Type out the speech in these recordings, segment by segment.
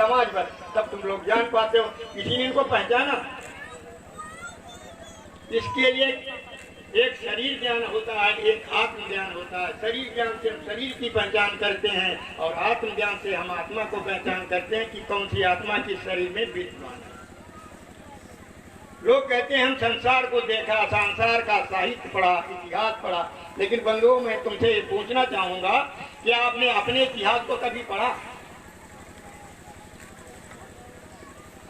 समाज भर, तब तुम लोग जान पाते हो। किसी ने इनको पहचाना? इसके लिए एक शरीर ज्ञान होता है, एक आत्म ज्ञान होता है। शरीर ज्ञान से हम शरीर की पहचान करते हैं और आत्म ज्ञान से हम आत्मा को पहचान करते हैं कि कौन सी आत्मा किस शरीर में विद्यमान है। लोग कहते हैं हम संसार को देखा, संसार का साहित्य पढ़ा, इतिहास पढ़ा, लेकिन बंधुओं मैं तुमसे पूछना चाहूंगा कि आपने अपने इतिहास को कभी पढ़ा?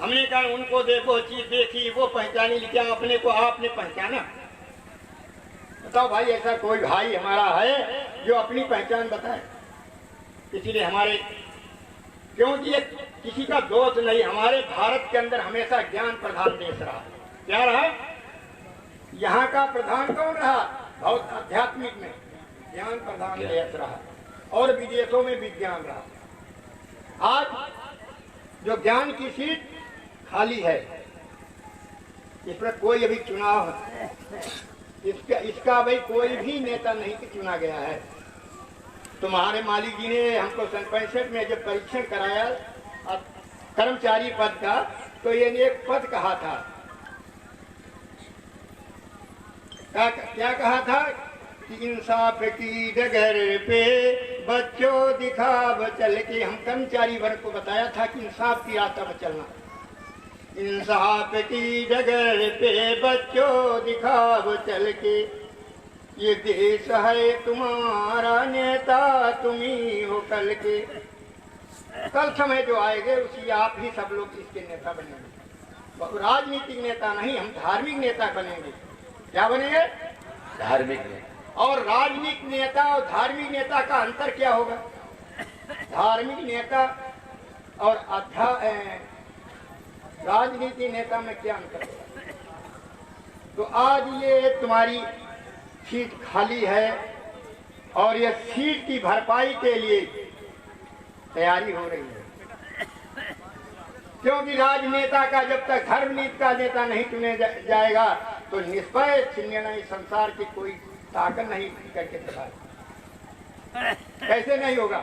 हमने कहा उनको देखो, चीज देखी, वो पहचानी, क्या अपने को आपने पहचाना? बताओ भाई, ऐसा कोई भाई हमारा है जो अपनी पहचान बताए? इसीलिए हमारे, क्योंकि ये किसी का दोष नहीं, हमारे भारत के अंदर हमेशा ज्ञान प्रधान देश रहा। क्या रहा? यहाँ का प्रधान कौन रहा? बहुत आध्यात्मिक में ज्ञान प्रधान देश रहा और विदेशों में विज्ञान रहा। आज जो ज्ञान की सीट खाली है, इस पर कोई अभी चुनाव, इसका भाई कोई भी नेता नहीं चुना गया है। तुम्हारे मालिक जी ने हमको सन 65 में जब परीक्षण कराया कर्मचारी पद का, तो ये एक पद कहा था, क्या कहा था कि इंसाफ की डगर पे बच्चों दिखाव चल के। हम कर्मचारी वर्ग को बताया था कि इंसाफ की रास्ता पर चलना। इंसाफ की डगर पे बच्चों दिखाव चल के, ये देश है तुम्हारा, नेता तुम्ही हो कल के। कल समय जो आएंगे उसी आप ही सब लोग इसके नेता बनेंगे। राजनीतिक नेता नहीं, हम धार्मिक नेता बनेंगे। क्या बनेंगे? धार्मिक नेता। और राजनीतिक नेता और धार्मिक नेता का अंतर क्या होगा? धार्मिक नेता और राजनीति नेता में क्या अंतर है? तो आज ये तुम्हारी सीट खाली है और ये सीट की भरपाई के लिए तैयारी हो रही है, क्योंकि राजनेता का जब तक धर्मनीति का नेता नहीं चुने जाएगा तो निष्पक्ष निर्णय संसार की कोई ताकत नहीं करके दिखा। कैसे नहीं होगा?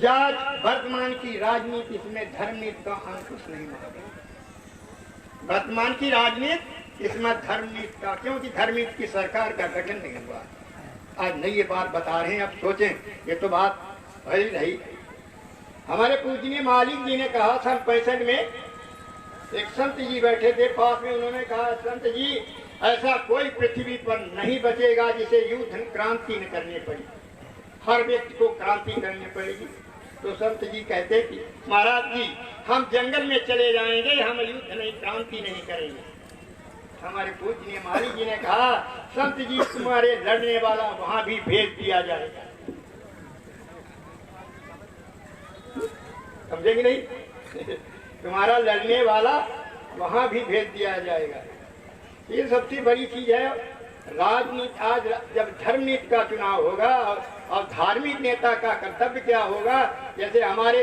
आज वर्तमान की राजनीति, इसमें धर्मनीति का अंकुश नहीं मारेगा। वर्तमान की राजनीति, इसमें धर्मनीति का, क्योंकि धर्मनीति की सरकार का गठन नहीं हुआ। आज नहीं ये बात बता रहे हैं, अब सोचें, ये तो बात भरी रही। हमारे पूजनीय मालिक जी ने कहा सन 65 में, एक संत जी बैठे थे पास में, उन्होंने कहा संत जी ऐसा कोई पृथ्वी पर नहीं बचेगा जिसे युद्ध क्रांति न करनी पड़ी, हर व्यक्ति को क्रांति करनी पड़ेगी। तो संत जी कहते कि महाराज जी हम जंगल में चले जाएंगे, हम युद्ध नहीं, क्रांति नहीं करेंगे। हमारे पूजनीय मालिक जी ने कहा संत जी तुम्हारे लड़ने वाला वहां भी भेज दिया जाएगा। समझेंगे नहीं? तुम्हारा लड़ने वाला वहां भी भेज दिया जाएगा। ये सबसे बड़ी चीज है राजनीति। आज जब धर्मनीति का चुनाव होगा और धार्मिक नेता का कर्तव्य क्या होगा, जैसे हमारे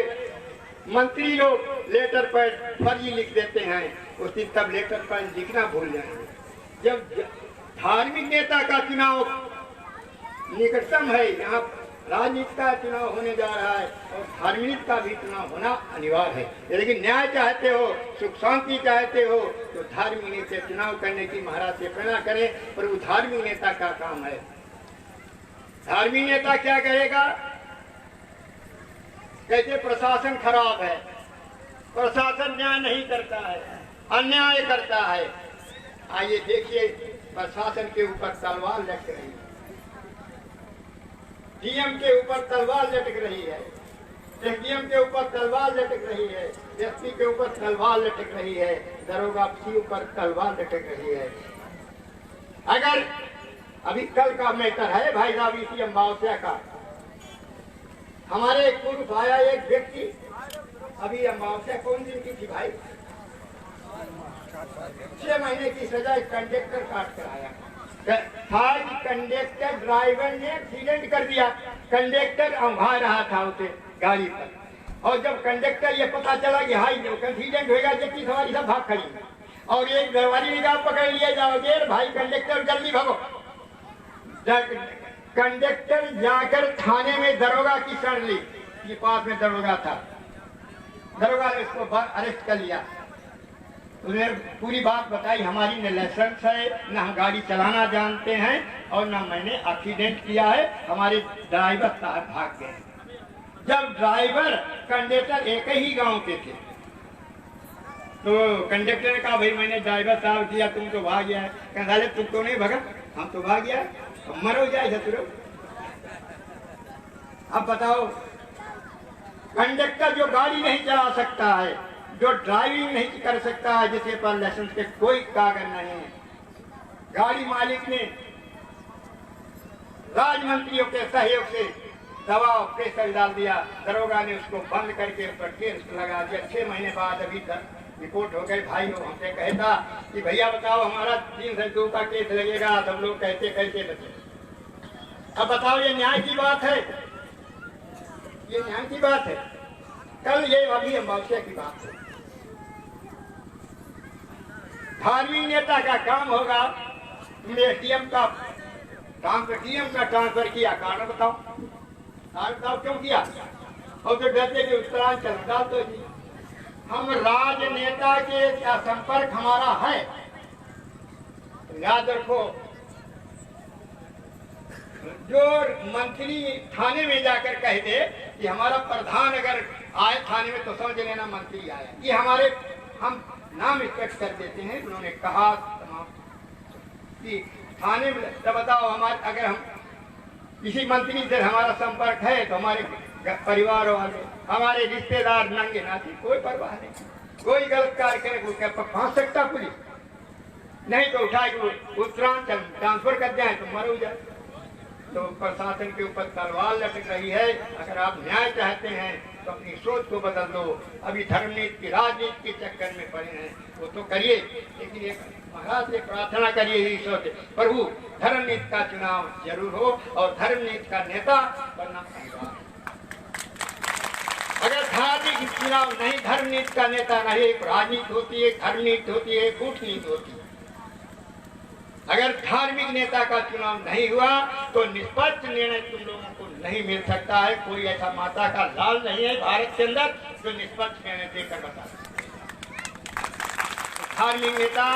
मंत्री लोग लेटर पर फर्जी लिख देते हैं, उस दिन तब लेटर पर लिखना भूल जाएंगे। जब धार्मिक नेता का चुनाव निकटतम है, यहाँ राजनीति का चुनाव होने जा रहा है और धार्मिक का भी चुनाव होना अनिवार्य है। लेकिन न्याय चाहते हो, सुख शांति चाहते हो, तो धार्मिक नेता से चुनाव करने की महाराज से प्रेरणा करें। पर वो धार्मिक नेता का काम है। धार्मिक नेता क्या करेगा? कहते प्रशासन खराब है, प्रशासन न्याय नहीं करता है, अन्याय करता है। आइए देखिए, प्रशासन के ऊपर तलवार लटक रही है, डीएम के ऊपर तलवार लटक रही है, एसडीएम के ऊपर तलवार लटक रही है, एसपी के ऊपर तलवार लटक रही है, दरोगा के ऊपर तलवार लटक रही है। अगर अभी कल का मैटर है भाई साहब, इसी अमावस्या का, हमारे पूर्व आया एक व्यक्ति, अभी अमावस्या कौन दिन की थी भाई? 6 महीने की सजा कंडक्टर काट कर आया था। कंडक्टर ड्राइवर ने एक्सीडेंट कर दिया। कंडक्टर अंघा रहा था उसे गाड़ी पर, और जब कंडक्टर ये पता चला कि हाई एक्सीडेंट होगा, जबकि सवारी सब भाग खड़ी और एक दरबारी ने कहा पकड़ लिया जाओगे भाई, कंडक्टर जल्दी भागो। कंडक्टर जाकर थाने में दरोगा की शरण ली के पास में दरोगा था। दरोगा ने उसको अरेस्ट कर लिया। उसने पूरी बात बताई, हमारी न लाइसेंस है, न हम गाड़ी चलाना जानते हैं और न मैंने एक्सीडेंट किया है, हमारे ड्राइवर साहब भाग गए। जब ड्राइवर कंडक्टर एक ही गांव के थे तो कंडक्टर ने कहा भाई मैंने ड्राइवर साहब किया, तुम तो भाग गया है। कहने तुम तो नहीं भगा, हम तो भाग गया, तो मरो जाए तुरो। अब बताओ, कंडक्टर जो गाड़ी नहीं चला सकता है, जो ड्राइविंग नहीं कर सकता है, जिसके पास लाइसेंस के कोई कागज नहीं है, गाड़ी मालिक ने राजमंत्रियों के सहयोग से दबाव प्रेशर डाल दिया। दरोगा ने उसको बंद करके उस पर केस लगा दिया। 6 महीने बाद अभी तक रिपोर्ट हो गई। भाई लोग हमसे कहता कि भैया बताओ हमारा 302 का केस लगेगा, सब लोग कहते कैसे बचे। अब बताओ ये न्याय की बात है, ये न्याय की बात है। कल ये अभी अमावस्या की बात है। धार्मिक नेता का काम होगा, तुमने एटीएम का ट्रांसफर किया, कारण बताओ, कारण बताओ क्यों किया। और तो डरते कि उत्तरांचल डाल दो जी। हम राजनेता के क्या संपर्क हमारा है, याद रखो। जो मंत्री थाने में जाकर कह दे कि हमारा प्रधान अगर आए थाने में तो समझ लेना मंत्री आया, ये हमारे हम नाम स्पष्ट कर देते हैं। उन्होंने कहा कि थाने में तब बताओ, हमारे अगर हम किसी मंत्री से हमारा संपर्क है तो हमारे परिवार वाले, हमारे रिश्तेदार नंगे नाती, कोई परवाह नहीं। कोई गलत कार्य करे फंस सकता पुलिस, नहीं तो उठा के उत्तरांचल ट्रांसफर कर जाए तो मर हो जाए। तो प्रशासन के ऊपर तलवार लटक रही है। अगर आप न्याय चाहते हैं तो अपनी सोच को बदल दो। अभी धर्मनीति की राजनीति के चक्कर में पड़े हैं, वो तो करिए, लेकिन एक महाराज से प्रार्थना करिए ईश्वर से, प्रभु धर्मनीति का चुनाव जरूर हो और धर्मनीति का नेता बनना अनिवार्य। अगर धार्मिक चुनाव नहीं, धर्मनीति का नेता नहीं, राजनीति होती है, धर्मनीति होती है, कूटनीति होती है। अगर धार्मिक नेता का चुनाव नहीं हुआ तो निष्पक्ष निर्णय तुम लोगों को नहीं मिल सकता है। कोई ऐसा माता का लाल नहीं है भारत के अंदर जो निष्पक्ष निर्णय देकर बता। धार्मिक नेता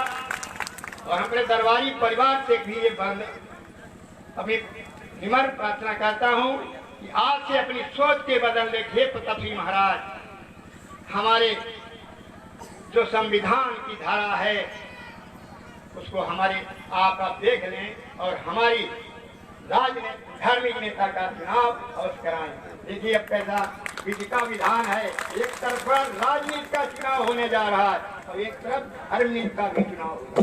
और हमारे दरबारी परिवार से भी ये अपनी निमर प्रार्थना करता हूँ कि आज से अपनी सोच के बदल देखिए प्रतापी महाराज। हमारे जो संविधान की धारा है उसको हमारे आप देख लें और हमारी धार्मिक नेता का चुनाव अवश्य कराएं। देखिए अब कैसा विधिका विधान है, एक तरफ राजनीति का चुनाव होने जा रहा है और एक तरफ धर्मनीति का भी चुनाव होगा।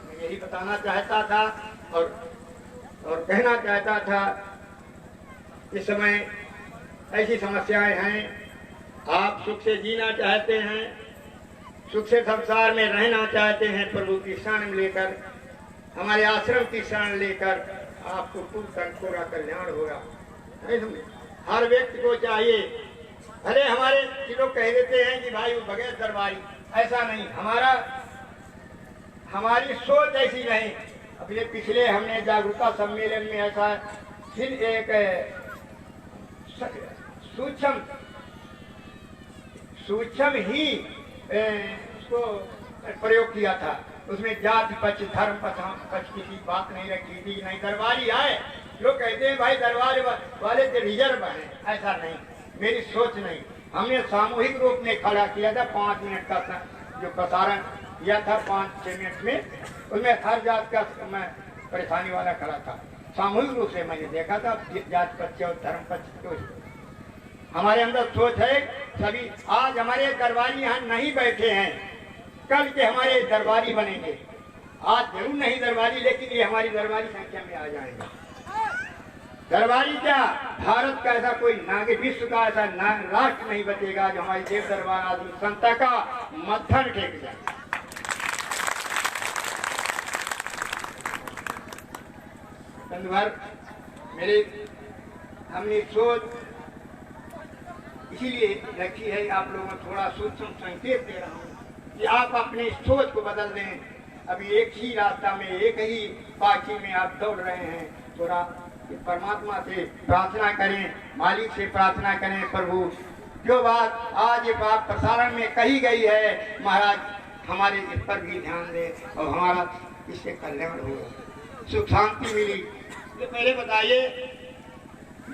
मैं यही बताना चाहता था और कहना चाहता था। इस समय ऐसी समस्याएं हैं, आप सुख से जीना चाहते हैं, सुख से संसार में रहना चाहते हैं, प्रभु की शरण लेकर, हमारे आश्रम की शरण लेकर आपको पूरा कल्याण होगा। हर व्यक्ति को चाहिए। भले हमारे लोग कह देते हैं कि भाई वो बगैर दरबारी, ऐसा नहीं, हमारी सोच ऐसी नहीं। अभी पिछले हमने जागरूकता सम्मेलन में ऐसा फिर एक सूक्ष्म ही उसको प्रयोग किया था। उसमें जाति पक्ष धर्म पक्ष की बात नहीं रखी थी। नहीं दरबारी आए, लोग कहते हैं भाई दरबार वाले के रिजर्व है, ऐसा नहीं, मेरी सोच नहीं। हमने सामूहिक रूप में खड़ा किया था, 5 मिनट का जो प्रसारण किया था 5-6 मिनट में, उसमें हर जात का परेशानी वाला खड़ा था। सामूहिक रूप से मैंने देखा था, जात पक्ष और धर्म पक्ष को हमारे अंदर सोच है। सभी आज हमारे दरबारी यहाँ नहीं बैठे हैं, कल के हमारे दरबारी बनेंगे। आज जरूर नहीं दरबारी, लेकिन ये हमारी दरबारी संख्या में आ जाएंगे। दरबारी क्या, भारत का ऐसा कोई नागरिक, विश्व का ऐसा राष्ट्र नहीं बचेगा जो हमारी देव दरबार आदि संता का मत्थन टेक जाए। हमने सोच इसीलिए रखी है, आप लोगों को थोड़ा सूक्ष्म संकेत दे रहा हूँ कि आप अपनी सोच को बदल दें। अभी एक ही रास्ता में, एक ही पार्टी में आप दौड़ रहे हैं, थोड़ा कि परमात्मा से प्रार्थना करें, मालिक से प्रार्थना करें। प्रभु जो बात आज ये बात प्रसारण में कही गई है महाराज, हमारे इस पर भी ध्यान दें और हमारा इससे कल्याण हो, सुख शांति मिली। तो पहले बताइए,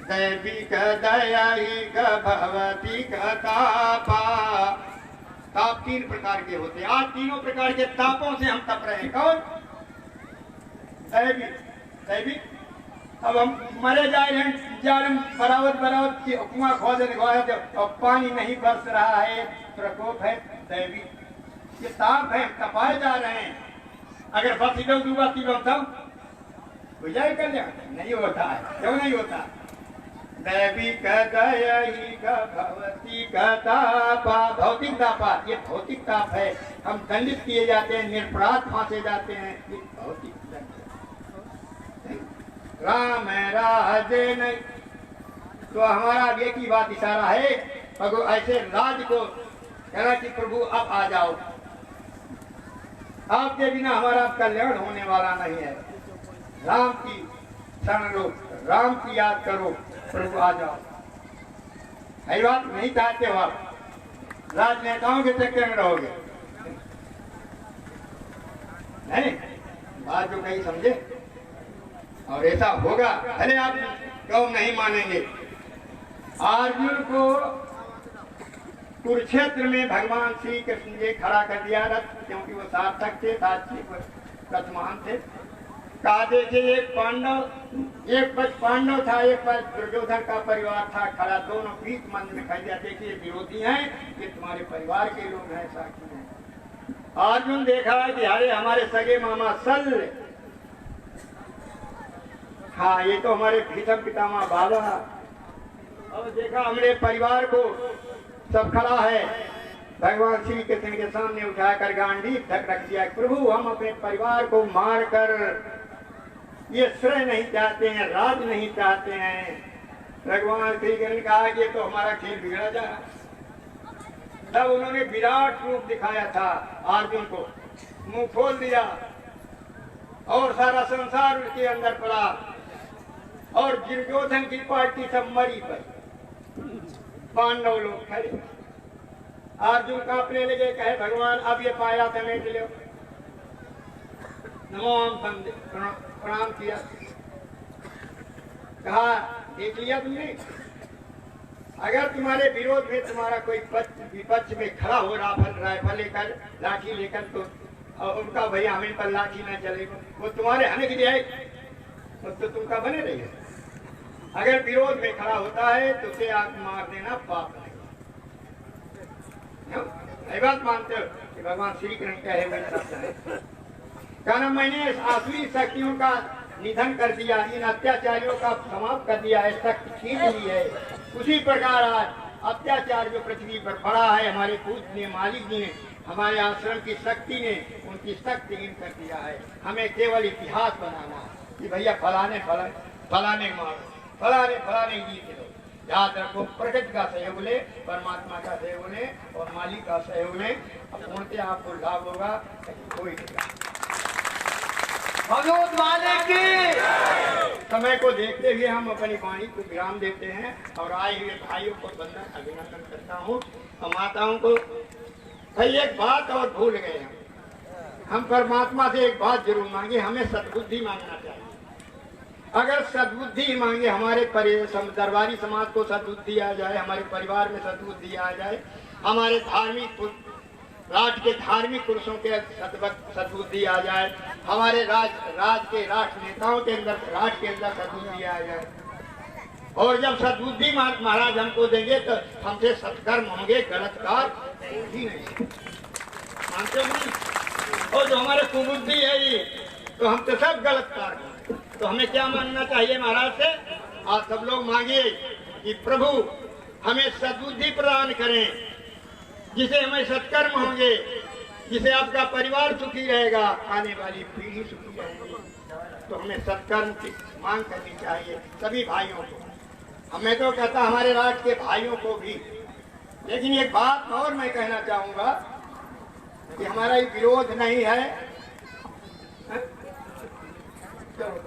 दैविक दयाहिक भवती तापा। ताप 3 प्रकार के होते हैं। आज तीनों प्रकार के तापों से हम तप रहे हैं। कौन? दैविक। दैविक अब हम मरे जा रहे हैं, जारम बरावत की कुआं खोदे और पानी नहीं बरस रहा है, प्रकोप है दैविक। ये ताप है, तपाए जा रहे हैं। अगर फसीलों डूबा तीनों तब हो जाए कल्याण? नहीं होता है। क्यों नहीं होता? दैविक दयाहिक भवती तापा। भौतिक तापा, ये भौतिक ताप है। हम दंडित किए जाते हैं, निरपराध फांसे जाते हैं, ये भौतिक दंड। राम राजे नहीं तो हमारा एक ही बात इशारा है, भगवान ऐसे राज को कहना कि प्रभु अब आ जाओ, आपके बिना हमारा कल्याण होने वाला नहीं है। राम की शरण लो, राम की याद करो, प्रभु आ जाओ। यही बात नहीं चाहते हो आप, राजनेताओं के चक्कर में रहोगे। नहीं, बात जो कहीं समझे, और ऐसा होगा। अरे आप क्यों नहीं मानेंगे? अर्जुन को कुरुक्षेत्र में भगवान श्री कृष्ण ने खड़ा कर दिया रथ, क्योंकि वो सार्थक थे, रथमान थे। कहा देखे एक पक्ष पांडव था, एक पक्ष दुर्योधन का परिवार था खड़ा, दोनों बीच मंच में खड़े जाते कि ये विरोधी हैं, ये तुम्हारे परिवार के लोग हैं, साक्षी हैं। अर्जुन देखा कि अरे हमारे सगे मामा सल, हाँ ये तो हमारे भीषम पितामह बाबा। और देखा हमारे परिवार को सब खड़ा है, भगवान श्री कृष्ण के सामने उठाकर गांडीव तक रख दिया। प्रभु हम अपने परिवार को मारकर ये श्रेय नहीं चाहते हैं, राज नहीं चाहते हैं। भगवान श्री कृष्ण ने कहा कि ये तो हमारा खेल बिगड़ा जा। तब उन्होंने विराट रूप दिखाया था अर्जुन को, मुंह खोल दिया और सारा संसार उसके अंदर पड़ा, और दुर्योधन की पार्टी सब मरी पर, पांडव लोग खड़े। अर्जुन कांपने लगे, कहे भगवान अब ये पाया समेट लो। नमो प्रणाम किया, कहा देख लिया तुमने, अगर तुम्हारे विरोध में तुम्हारा कोई विपक्ष में खड़ा हो राइफल लेकर, लाठी लेकर, तो उनका भैया हमें पर लाठी न चलेगा, वो तुम्हारे हने की जाए तो तुमका बने रहिए। अगर विरोध में खड़ा होता है तो उसे आग मार देना पाप नहीं। बात मानते हो कि भगवान श्री कृष्ण कहे हुए शब्द है, कहना मैंने आसुरी शक्तियों का निधन कर दिया, इन अत्याचारियों का समाप्त कर दिया है, शक्ति छीन ली है। उसी प्रकार आज अत्याचार जो पृथ्वी पर पड़ा है, हमारे पूज्य मालिक जी ने, हमारे आश्रम की शक्ति ने उनकी शक्तिहीन कर दिया है। हमें केवल इतिहास बनाना है कि भैया फलाने मारो, फलाने जीत लो। याद रखो, प्रकृति का सहयोग ले, परमात्मा का सहयोग ले और मालिक का सहयोग ले, पूर्णतः आपको लाभ होगा, कोई नहीं। समय को देखते हुए हम अपनी वाणी को विराम देते हैं और आए हुए भाइयों को बंधन अभिनंदन करता हूँ और माताओं को। भाई एक बात और भूल गए हम परमात्मा से एक बात जरूर मांगे, हमें सद्बुद्धि मांगना चाहिए। अगर सद्बुद्धि मांगे, हमारे दरबारी समाज को सद्बुद्धि आ जाए, हमारे परिवार में सद्बुद्धि आ जाए, हमारे धार्मिक राष्ट्र के धार्मिक पुरुषों के सद्बुद्धि आ जाए, हमारे राष्ट्र नेताओं के अंदर, राष्ट्र के अंदर सद्बुद्धि आ जाए। और जब सद्बुद्धि महाराज हमको देंगे तो हमसे सत्कर्म होंगे, गलत कार्य ही नहीं। मानते हो नहीं? और जो हमारे कुबुद्धि है ये, तो हम तो सब गलत कार्य। तो हमें क्या मानना चाहिए महाराज से? आप सब लोग मांगिए कि प्रभु हमें सद्बुद्धि प्रदान करें, जिसे हमें सत्कर्म होंगे, जिसे आपका परिवार सुखी रहेगा, आने वाली पीढ़ी सुखी रहेगी। तो हमें सत्कर्म की मांग करनी चाहिए सभी भाइयों को। हमें तो कहता हमारे राष्ट्र के भाइयों को भी। लेकिन एक बात और मैं कहना चाहूंगा कि हमारा ये विरोध नहीं है। चलो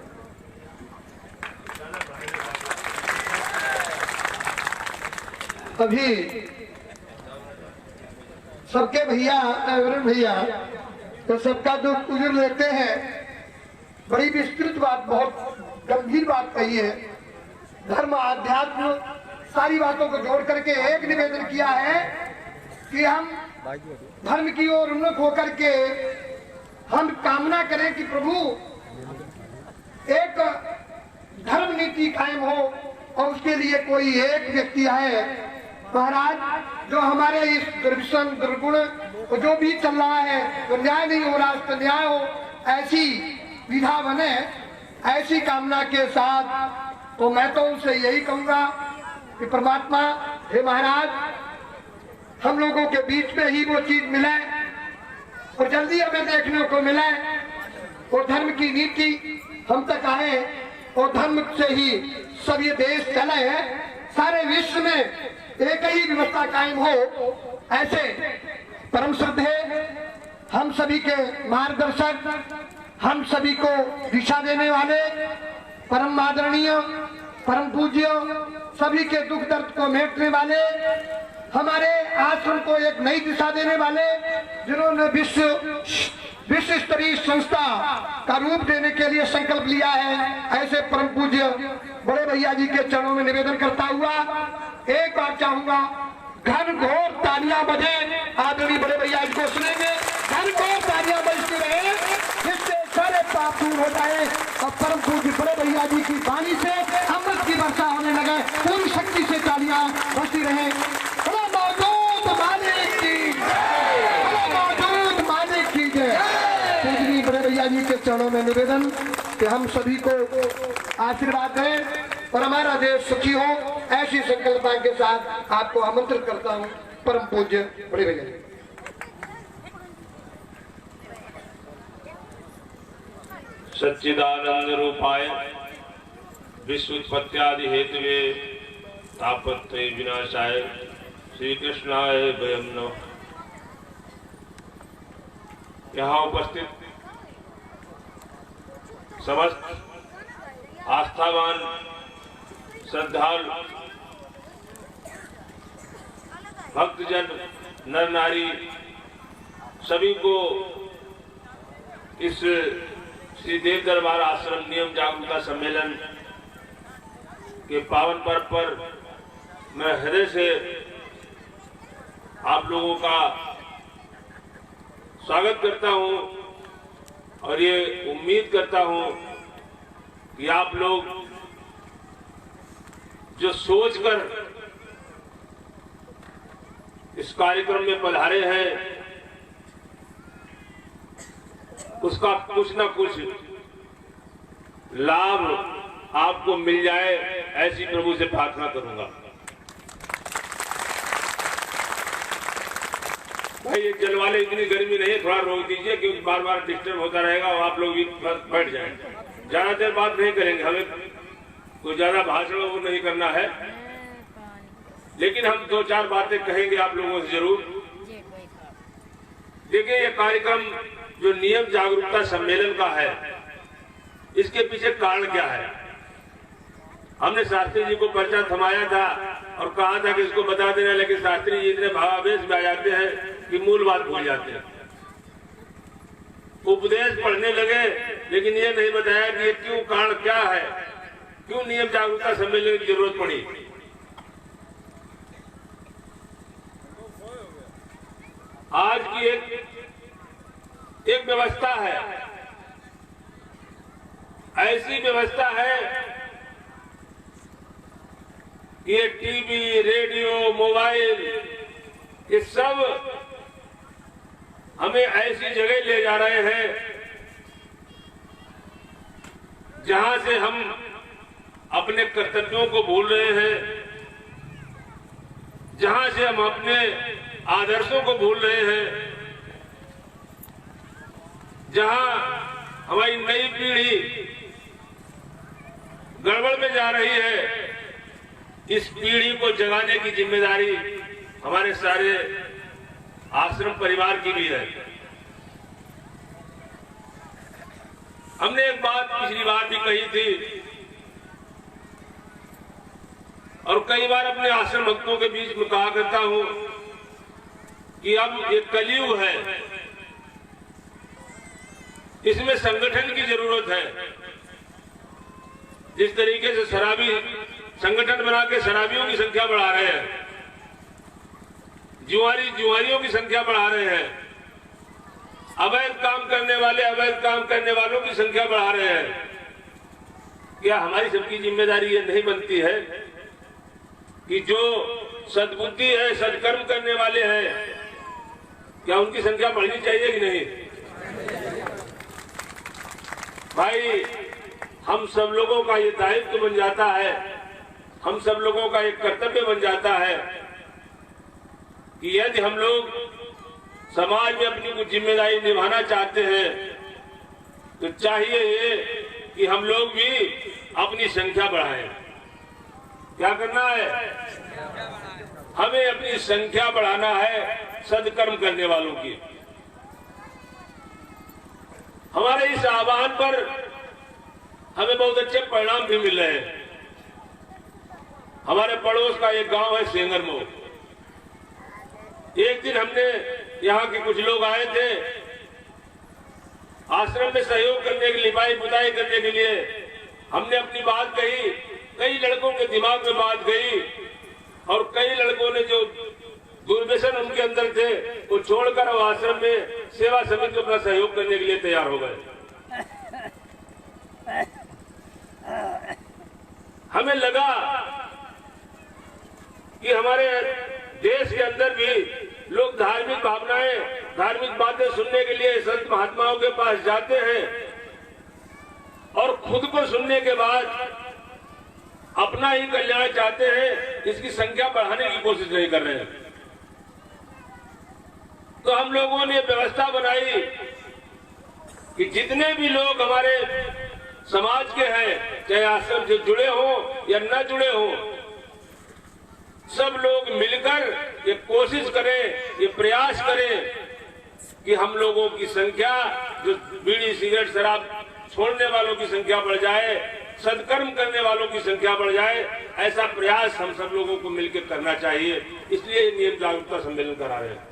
अभी सबके भैया वरुण भैया तो सबका जो उजर लेते हैं, बड़ी विस्तृत बात, बहुत गंभीर बात कही है। धर्म आध्यात्म सारी बातों को जोड़ करके एक निवेदन किया है कि हम धर्म की ओर उन्मुख होकर के हम कामना करें कि प्रभु एक धर्म नीति कायम हो और उसके लिए कोई एक व्यक्ति आए महाराज जो हमारे इस दुर्विशन दुर्गुण जो भी चल रहा है, तो न्याय नहीं हो रहा, तो न्याय हो, ऐसी विधा बने, ऐसी कामना के साथ। तो मैं तो उनसे यही कहूंगा कि परमात्मा हे महाराज हम लोगों के बीच में ही वो चीज मिले और जल्दी हमें देखने को मिले, वो धर्म की नीति हम तक आए और धर्म से ही सब ये देश चले, सारे विश्व में एक ही व्यवस्था कायम हो। ऐसे परम श्रद्धे हम सभी के मार्गदर्शक, हम सभी को दिशा देने वाले, परम आदरणीय, परम पूज्य, सभी के दुख दर्द को मेटने वाले, हमारे आश्रम को एक नई दिशा देने वाले, जिन्होंने विश्व स्तरीय संस्था का रूप देने के लिए संकल्प लिया है, ऐसे परम पूज्य बड़े भैया जी के चरणों में निवेदन करता हुआ एक बात चाहूंगा, घन घोर तालियां बजे, आदरणीय बड़े भैया जी को सुनेंगे, घन घोर तालियां बजती रहे, जिससे सारे पाप दूर हो जाए और परम पूज्य बड़े भैया जी की वाणी से अमृत की वर्षा होने लगे। पूरी शक्ति से तालियां बजती रहे। मौजूद मालिक की, मौजूद मालिक की जय। पूजनीय बड़े भैया जी के चरणों में निवेदन कि हम सभी को आशीर्वाद दें और हमारा देश सुखी हो, ऐसी संकल्पना के साथ आपको आमंत्रित करता हूं। परम पूज्य बड़े भैया। सच्चिदानंद रूपाय विश्वोत्पत्त्यादि हेतवे तापत्रय विनाशाय श्री कृष्णाय वयं नमः। यहाँ उपस्थित समस्त आस्थावान श्रद्धालु भक्तजन नर नारी सभी को इस श्री देव दरबार आश्रम नियम जागरूकता सम्मेलन के पावन पर्व पर मैं हृदय से आप लोगों का स्वागत करता हूं और ये उम्मीद करता हूं कि आप लोग जो सोचकर इस कार्यक्रम में पधारे हैं उसका कुछ ना कुछ लाभ आपको मिल जाए, ऐसी प्रभु से प्रार्थना करूंगा। भाई ये जल वाले इतनी गर्मी नहीं है, थोड़ा रोक दीजिए क्योंकि बार बार डिस्टर्ब होता रहेगा और आप लोग भी बैठ जाएं। ज्यादा देर बात नहीं करेंगे, हमें कोई ज्यादा भाषण वो नहीं करना है, लेकिन हम दो चार बातें कहेंगे आप लोगों से जरूर। देखिए ये कार्यक्रम जो नियम जागरूकता सम्मेलन का है, इसके पीछे कारण क्या है? हमने शास्त्री जी को पर्चा थमाया था और कहा था कि इसको बता देना, लेकिन शास्त्री जी इतने भावावेश में आ जाते हैं कि मूल बात भूल जाते हैं। उपदेश पढ़ने लगे लेकिन ये नहीं बताया कि ये क्यों, कारण क्या है, क्यों नियम जागरूकता सम्मेलन की जरूरत पड़ी। आज की एक व्यवस्था है, ऐसी व्यवस्था है कि ये टीवी, रेडियो, मोबाइल, ये सब हमें ऐसी जगह ले जा रहे हैं जहां से हम अपने कर्तव्यों को भूल रहे हैं, जहां से हम अपने आदर्शों को भूल रहे हैं, जहां हमारी नई पीढ़ी गड़बड़ में जा रही है। इस पीढ़ी को जगाने की जिम्मेदारी हमारे सारे आश्रम परिवार की भी है। हमने एक बात पिछली बार भी कही थी और कई बार अपने आश्रम भक्तों के बीच में कहा करता हूं कि अब ये कलयुग है, इसमें संगठन की जरूरत है। जिस तरीके से शराबी संगठन बना के शराबियों की संख्या बढ़ा रहे हैं, जुआरियों की संख्या बढ़ा रहे हैं, अवैध काम करने वाले अवैध काम करने वालों की संख्या बढ़ा रहे हैं, क्या हमारी सबकी जिम्मेदारी ये नहीं बनती है कि जो सद्बुद्धि है, सदकर्म करने वाले हैं, क्या उनकी संख्या बढ़नी चाहिए कि नहीं? भाई, हम सब लोगों का ये दायित्व बन जाता है, हम सब लोगों का एक कर्तव्य बन जाता है कि यदि हम लोग समाज में अपनी कुछ जिम्मेदारी निभाना चाहते हैं तो चाहिए ये कि हम लोग भी अपनी संख्या बढ़ाएं। क्या करना है? हमें अपनी संख्या बढ़ाना है सदकर्म करने वालों की। हमारे इस आह्वान पर हमें बहुत अच्छे परिणाम भी मिल रहे हैं। हमारे पड़ोस का एक गांव है सेंगरमो। एक दिन हमने यहाँ के कुछ लोग आए थे आश्रम में सहयोग करने के लिए, लिपाई पुताई करने के लिए। हमने अपनी बात कही, कई लड़कों के दिमाग में बात गई और कई लड़कों ने जो दुर्व्यसन उनके अंदर थे वो छोड़कर वो आश्रम में सेवा समिति को अपना सहयोग करने के लिए तैयार हो गए। हमें लगा कि हमारे देश के अंदर भी लोग धार्मिक भावनाएं, धार्मिक बातें सुनने के लिए संत महात्माओं के पास जाते हैं और खुद को सुनने के बाद अपना ही कल्याण चाहते हैं, इसकी संख्या बढ़ाने की कोशिश नहीं कर रहे हैं। तो हम लोगों ने व्यवस्था बनाई कि जितने भी लोग हमारे समाज के हैं, चाहे आश्रम से जुड़े हो या न जुड़े हो, सब लोग मिलकर ये कोशिश करें, ये प्रयास करें कि हम लोगों की संख्या, जो बीड़ी सिगरेट शराब छोड़ने वालों की संख्या बढ़ जाए, सदकर्म करने वालों की संख्या बढ़ जाए। ऐसा प्रयास हम सब लोगों को मिलकर करना चाहिए। इसलिए नियम जागरूकता सम्मेलन करा रहे हैं।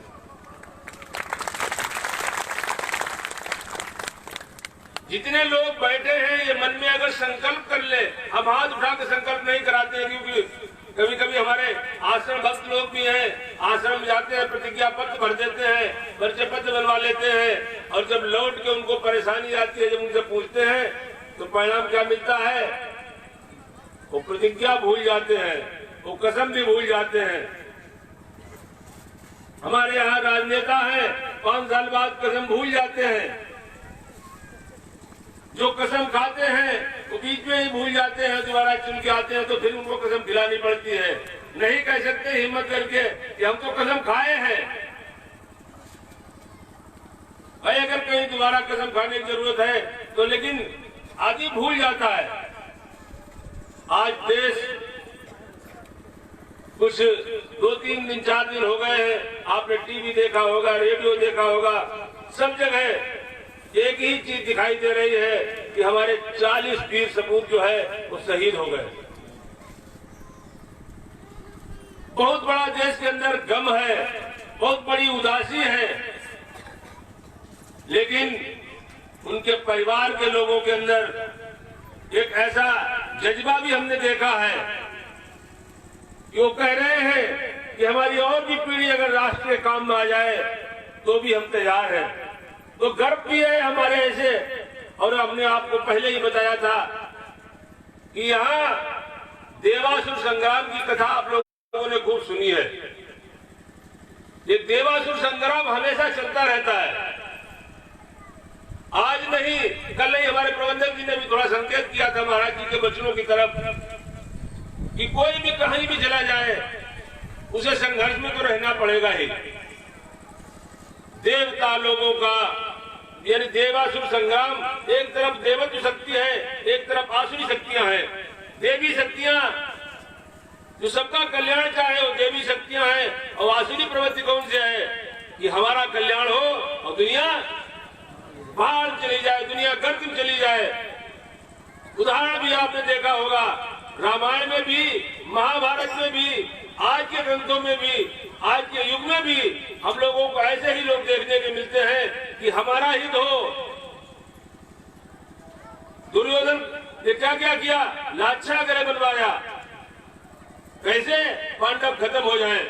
जितने लोग बैठे हैं ये मन में अगर संकल्प कर ले, हम हाथ उठा के संकल्प नहीं कराते हैं, क्योंकि कभी कभी हमारे आश्रम भक्त लोग भी हैं, आश्रम जाते हैं, प्रतिज्ञा पत्र भर देते हैं, परिचय पत्र बनवा लेते हैं और जब लौट के उनको परेशानी आती है, जब उनसे पूछते हैं तो परिणाम क्या मिलता है? वो प्रतिज्ञा भूल जाते हैं, वो कसम भी भूल जाते हैं। हमारे यहाँ राजनेता है 5 साल बाद कसम भूल जाते हैं। जो कसम खाते हैं वो बीच में ही भूल जाते हैं, दोबारा चुन के आते हैं तो फिर उनको कसम खिलानी पड़ती है। नहीं कह सकते हिम्मत करके कि हम तो कसम खाए हैं। भाई, अगर कहीं दोबारा कसम खाने की जरूरत है तो, लेकिन आदमी भूल जाता है। आज देश कुछ 2-3 दिन 4 दिन हो गए हैं, आपने टीवी देखा होगा, रेडियो देखा होगा, सब जगह एक ही चीज दिखाई दे रही है कि हमारे 40 वीर सपूत जो है वो शहीद हो गए। बहुत बड़ा देश के अंदर गम है, बहुत बड़ी उदासी है, लेकिन उनके परिवार के लोगों के अंदर एक ऐसा जज्बा भी हमने देखा है कि वो कह रहे हैं कि हमारी और भी पीढ़ी अगर राष्ट्र के काम में आ जाए तो भी हम तैयार हैं। तो गर्व भी है हमारे ऐसे। और हमने आपको पहले ही बताया था कि यहाँ देवासुर संग्राम की कथा आप लोगों ने खूब सुनी है। ये देवासुर संग्राम हमेशा चलता रहता है, आज नहीं कल नहीं। हमारे प्रबंधक जी ने भी थोड़ा संकेत किया था महाराज जी के बच्चों की तरफ कि कोई भी कहीं भी चला जाए उसे संघर्ष में तो रहना पड़ेगा ही। देवता लोगों का यानी देवासुर संग्राम, एक तरफ देवत्व शक्ति है, एक तरफ आसुरी शक्तियां हैं। देवी शक्तियां जो सबका कल्याण चाहे वो देवी शक्तियां हैं, और आसुरी प्रवृत्ति कौन से है कि हमारा कल्याण हो और दुनिया बाहर चली जाए, दुनिया गर्द में चली जाए। उदाहरण भी आपने देखा होगा रामायण में भी, महाभारत में भी, आज के ग्रंथों में भी, आज के युग में भी हम लोगों को ऐसे ही लोग देखने के मिलते हैं कि हमारा हित हो। दुर्योधन ने क्या क्या किया? लाच्छा ग्रह बनवाया, कैसे पांडव खत्म हो जाएं।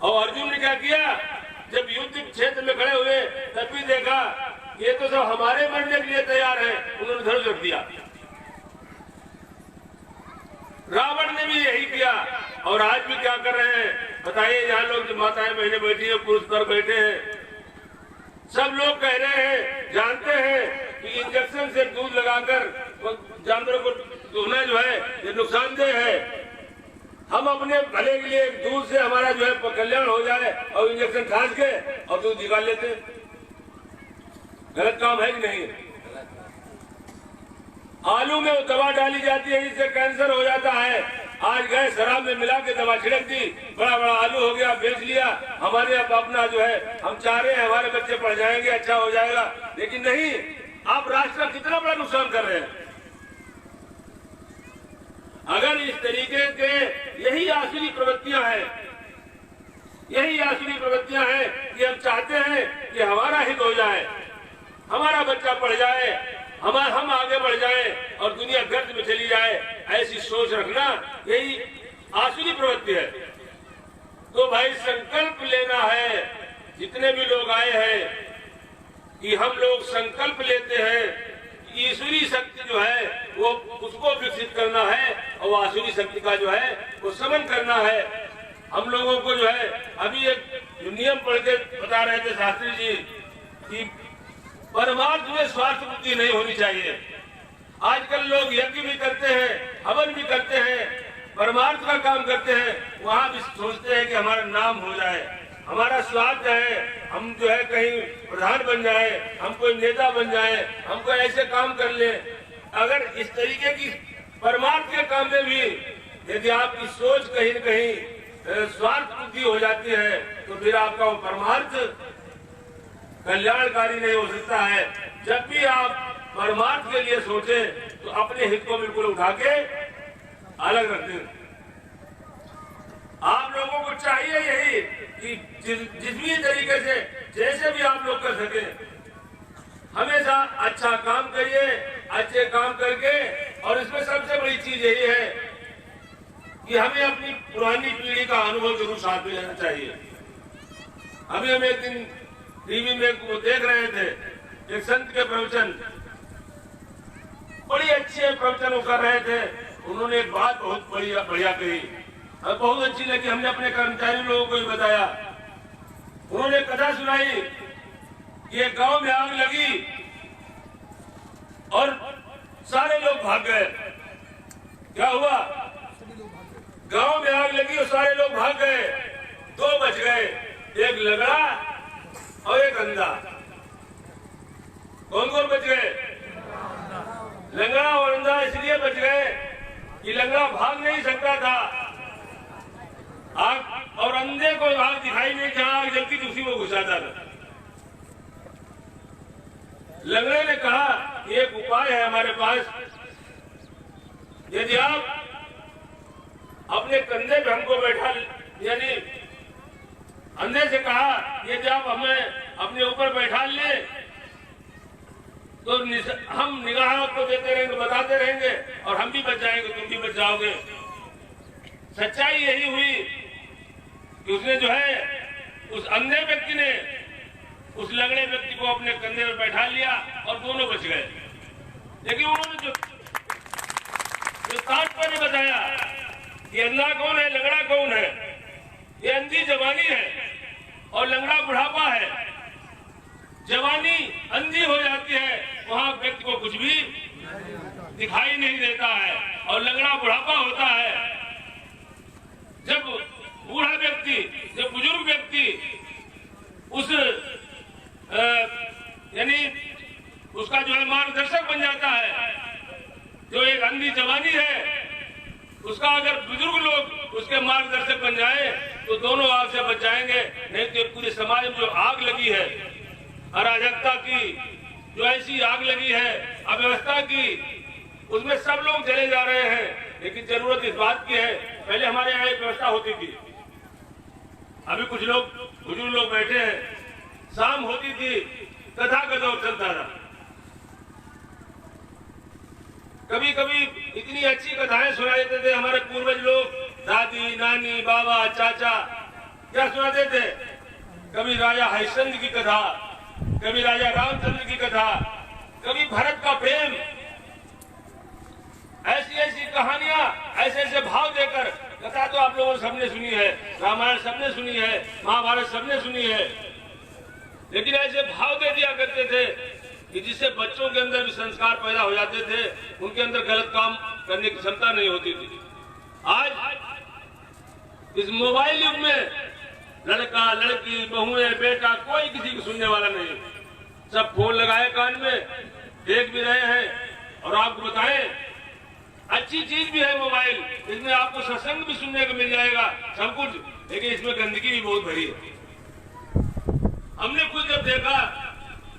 और अर्जुन ने क्या किया? जब युद्ध क्षेत्र में खड़े हुए तब भी देखा ये तो सब हमारे मरने के लिए तैयार है, उन्होंने धनुष रख दिया। रावण ने भी यही किया। और आज भी क्या कर रहे हैं बताइए? यहाँ लोग जो माताएं बहनें बैठी है, पुरुष पर बैठे हैं, सब लोग कह रहे हैं, जानते हैं कि इंजेक्शन से दूध लगाकर जानवरों को दूहना जो है ये नुकसानदेह है। हम अपने भले के लिए दूध से हमारा जो है कल्याण हो जाए और इंजेक्शन खास के और दूध निकाल लेते हैं। गलत काम है कि नहीं? आलू में दवा डाली जाती है जिससे कैंसर हो जाता है। आज गए शराब में मिला के दवा छिड़क दी, बड़ा बड़ा आलू हो गया, बेच लिया। हमारे अपना जो है हम चाह रहे हैं हमारे बच्चे पढ़ जाएंगे, अच्छा हो जाएगा, लेकिन नहीं, आप राष्ट्र का कितना बड़ा नुकसान कर रहे हैं। अगर इस तरीके के यही आसुरी प्रवृत्तियां हैं, यही आसुरी प्रवृत्तियां हैं कि हम चाहते हैं कि हमारा हित हो जाए, हमारा बच्चा पढ़ जाए, हम आगे बढ़ जाए और दुनिया गर्द में चली जाए, ऐसी सोच रखना यही आसुरी प्रवृत्ति है। तो भाई संकल्प लेना है। जितने भी लोग आए हैं कि हम लोग संकल्प लेते हैं, ईश्वरी शक्ति जो है वो उसको विकसित करना है और आसुरी शक्ति का जो है वो समन करना है। हम लोगों को जो है अभी एक नियम पढ़ के बता रहे थे शास्त्री जी कि परमार्थ में स्वार्थ बुद्धि नहीं होनी चाहिए। आजकल लोग यज्ञ भी करते हैं, हवन भी करते हैं, परमार्थ का काम करते हैं, वहां भी सोचते हैं कि हमारा नाम हो जाए, हमारा स्वार्थ है, हम जो है कहीं प्रधान बन जाए, हम कोई नेता बन जाए, हम कोई ऐसे काम कर ले। अगर इस तरीके की परमार्थ के काम में भी यदि आपकी सोच कहीं न कहीं स्वार्थ बुद्धि हो जाती है तो फिर आपका वो परमार्थ कल्याणकारी नहीं हो सकता है। जब भी आप परमार्थ के लिए सोचें तो अपने हित को बिल्कुल उठा के अलग रख दें। आप लोगों को चाहिए यही कि जिस भी तरीके से जैसे भी आप लोग कर सके, हमेशा अच्छा काम करिए, अच्छे काम करके। और इसमें सबसे बड़ी चीज यही है कि हमें अपनी पुरानी पीढ़ी का अनुभव जरूर साथ में लेना चाहिए। अभी हम एक दिन टीवी में देख रहे थे, एक संत के प्रवचन, बड़ी अच्छे प्रवचन कर रहे थे। उन्होंने एक बात बहुत बढ़िया कही और बहुत अच्छी लगी। हमने अपने कर्मचारी लोगों को भी बताया। उन्होंने कथा सुनाई कि एक गांव में आग लगी और सारे लोग भाग गए। क्या हुआ? गांव में आग लगी और सारे लोग भाग गए। 2 बच गए, एक लगड़ा और एक अंधा। कौन कौन बच गए? लंगड़ा और अंधा इसलिए बच गए कि लंगड़ा भाग नहीं सकता था आग, और अंधे को आग दिखाई नहीं, जहां आग जलती थी उसी में घुसाता था। लंगड़े ने कहा एक उपाय है हमारे पास, यदि आप अपने कंधे पे हमको बैठा, यानी अंधे से कहा यदि आप हमें अपने ऊपर बैठा ले तो हम निगाह आपको देते रहेंगे, बताते रहेंगे और हम भी बच जाएंगे, तुम भी बच जाओगे। सच्चाई यही हुई कि उसने जो है उस अंधे व्यक्ति ने उस लंगड़े व्यक्ति को अपने कंधे पर बैठा लिया और दोनों बच गए। लेकिन उन्होंने जो तात्पर्य बताया कि अंधा कौन है, लंगड़ा कौन है, ये अंधी जवानी है और लंगड़ा बुढ़ापा है। जवानी अंधी हो जाती है, वहां व्यक्ति को कुछ भी दिखाई नहीं देता है, और लंगड़ा बुढ़ापा होता है। जब बूढ़ा व्यक्ति, जब बुजुर्ग व्यक्ति उस यानी उसका जो है मार्गदर्शक बन जाता है, जो एक अंधी जवानी है उसका अगर बुजुर्ग लोग उसके मार्गदर्शक बन जाए तो दोनों आग से बच जाएंगे। नहीं तो पूरे समाज में जो आग लगी है, अराजकता की जो ऐसी आग लगी है, अव्यवस्था की, उसमें सब लोग चले जा रहे हैं। लेकिन जरूरत इस बात की है, पहले हमारे यहाँ एक व्यवस्था होती थी, अभी कुछ लोग बुजुर्ग लोग बैठे हैं, शाम होती थी कथा गजब चलता था। कभी कभी इतनी अच्छी कथाएं सुना देते थे हमारे पूर्वज लोग, दादी नानी बाबा चाचा क्या सुनाते थे। कभी राजा हरिश्चंद्र की कथा, कभी राजा रामचंद्र की कथा, कभी भरत का प्रेम, ऐसी ऐसी कहानियां, ऐसे ऐसे भाव देकर कथा तो आप लोगों ने सबने सुनी है, रामायण सबने सुनी है, महाभारत सबने सुनी है, लेकिन ऐसे भाव दे दिया करते थे कि जिससे बच्चों के अंदर भी संस्कार पैदा हो जाते थे, उनके अंदर गलत काम करने की क्षमता नहीं होती थी। आज इस मोबाइल युग में लड़का लड़की बहुएं बेटा कोई किसी को सुनने वाला नहीं, सब फोन लगाए कान में, देख भी रहे हैं। और आपको बताएं, अच्छी चीज भी है मोबाइल, इसमें आपको सत्संग भी सुनने को मिल जाएगा, सब कुछ, लेकिन इसमें गंदगी भी बहुत भरी है। हमने खुद जब देखा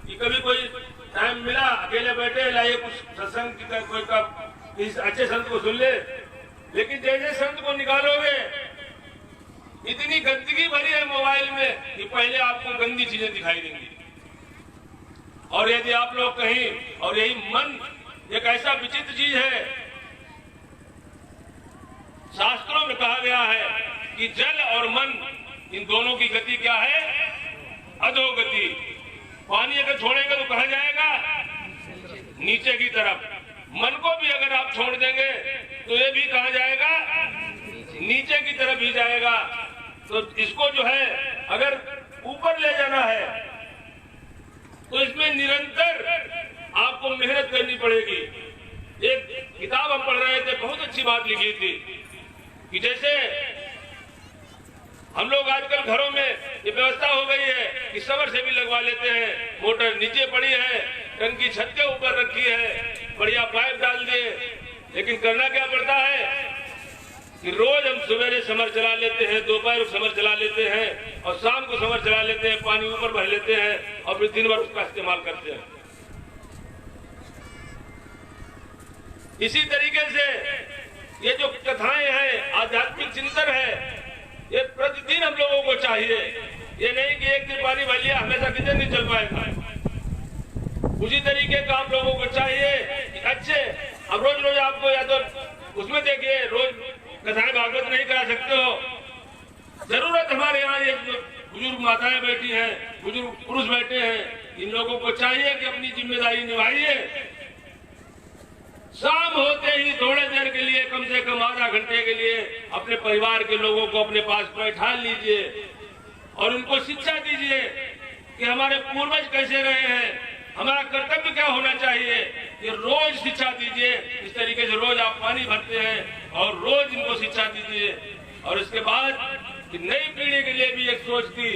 कि कभी कोई टाइम मिला, अकेले बैठे लाइए कुछ सत्संग की कोई इस अच्छे संत को सुन ले, लेकिन जैसे संत को निकालोगे इतनी गंदगी भरी है मोबाइल में कि पहले आपको गंदी चीजें दिखाई देंगी। और यदि आप लोग कहीं, और यही मन एक ऐसा विचित्र चीज है, शास्त्रों में कहा गया है कि जल और मन इन दोनों की गति क्या है, अधोगति। पानी अगर छोड़ेंगे तो कहां जाएगा, नीचे की तरफ। मन को भी अगर आप छोड़ देंगे तो ये भी कहां जाएगा, नीचे की तरफ ही जाएगा। तो इसको जो है अगर ऊपर ले जाना है तो इसमें निरंतर आपको मेहनत करनी पड़ेगी। एक किताब हम पढ़ रहे थे, बहुत अच्छी बात लिखी थी कि जैसे हम लोग आजकल घरों में ये व्यवस्था हो गई है कि समर से भी लगवा लेते हैं, मोटर नीचे पड़ी है, टंकी छत के ऊपर रखी है, बढ़िया पाइप डाल दिए, लेकिन करना क्या पड़ता है कि रोज हम सवेरे समर चला लेते हैं, दोपहर को समर चला लेते हैं और शाम को समर चला लेते हैं, पानी ऊपर भर लेते हैं और फिर दिन भर उसका इस्तेमाल करते हैं। इसी तरीके से ये जो कथाएं हैं, आध्यात्मिक चिंतन है, ये प्रतिदिन हम लोगों को चाहिए। ये नहीं कि एक दिन पानी भर लिया हमेशा किधर नहीं चल पाएगा। उसी तरीके का आप लोगों को चाहिए कि अच्छे, अब रोज रोज आपको या तो उसमें देखिए, रोज कथाएं भागवत नहीं करा सकते हो। जरूरत हमारे यहाँ ये बुजुर्ग माताएं बैठी हैं, बुजुर्ग पुरुष बैठे हैं, इन लोगों को चाहिए कि अपनी जिम्मेदारी निभाइए। शाम होते ही थोड़े देर के लिए, कम से कम आधा घंटे के लिए अपने परिवार के लोगों को अपने पास बैठा लीजिए और उनको शिक्षा दीजिए कि हमारे पूर्वज कैसे रहे हैं, हमारा कर्तव्य क्या होना चाहिए। ये रोज शिक्षा दीजिए। इस तरीके से रोज आप पानी भरते हैं और रोज इनको शिक्षा दीजिए। और इसके बाद कि नई पीढ़ी के लिए भी एक सोच थी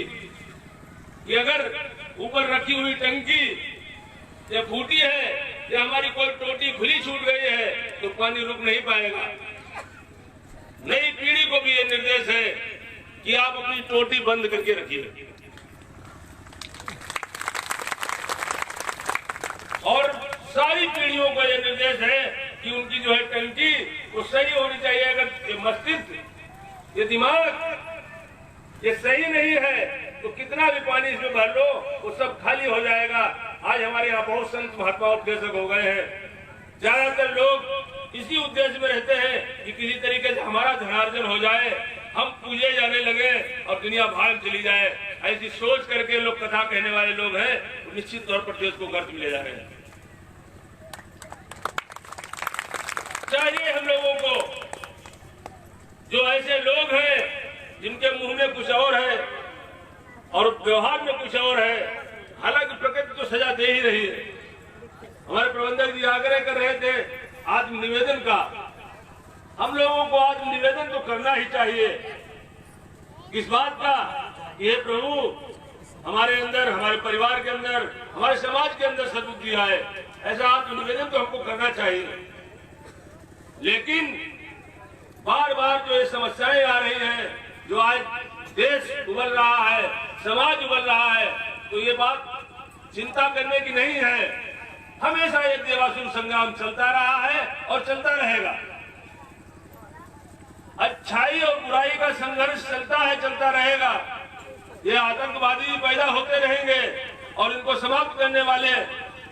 कि अगर ऊपर रखी हुई टंकी ये फूटी है या हमारी कोई टोटी खुली छूट गई है तो पानी रुक नहीं पाएगा। नई पीढ़ी को भी ये निर्देश है कि आप अपनी टोटी बंद करके रखिए। और सारी पीढ़ियों को यह निर्देश है कि उनकी जो है टंकी वो सही होनी चाहिए। अगर ये मस्तिष्क, ये दिमाग ये सही नहीं है तो कितना भी पानी इसमें भर लो वो सब खाली हो जाएगा। आज हमारे यहाँ बहुत संत महात्मा उपदेशक हो गए हैं। ज्यादातर लोग इसी उद्देश्य में रहते हैं कि किसी तरीके से हमारा धनार्जन हो जाए, हम पूजे जाने लगे और दुनिया भाग चली जाए। ऐसी सोच करके लोग कथा कहने वाले लोग हैं, निश्चित तौर पर देश को गर्त में ले जा रहे हैं। चाहिए हम लोगों को, जो ऐसे लोग हैं जिनके मुंह में कुछ और है और व्यवहार में कुछ और है, हालांकि प्रकृति तो सजा दे ही रही है। हमारे प्रबंधक जी आग्रह कर रहे थे आत्म निवेदन का। हम लोगों को आत्म निवेदन तो करना ही चाहिए। किस बात का? ये प्रभु हमारे अंदर, हमारे परिवार के अंदर, हमारे समाज के अंदर सद्बुद्धि आए, ऐसा आत्म निवेदन तो हमको करना चाहिए। लेकिन बार बार जो ये समस्याएं आ रही हैं, जो आज देश उबल रहा है, समाज उबल रहा है, तो ये बात चिंता करने की नहीं है। हमेशा ये देवासुर संग्राम चलता रहा है और चलता रहेगा। अच्छाई और बुराई का संघर्ष चलता है, चलता रहेगा। ये आतंकवादी भी पैदा होते रहेंगे और इनको समाप्त करने वाले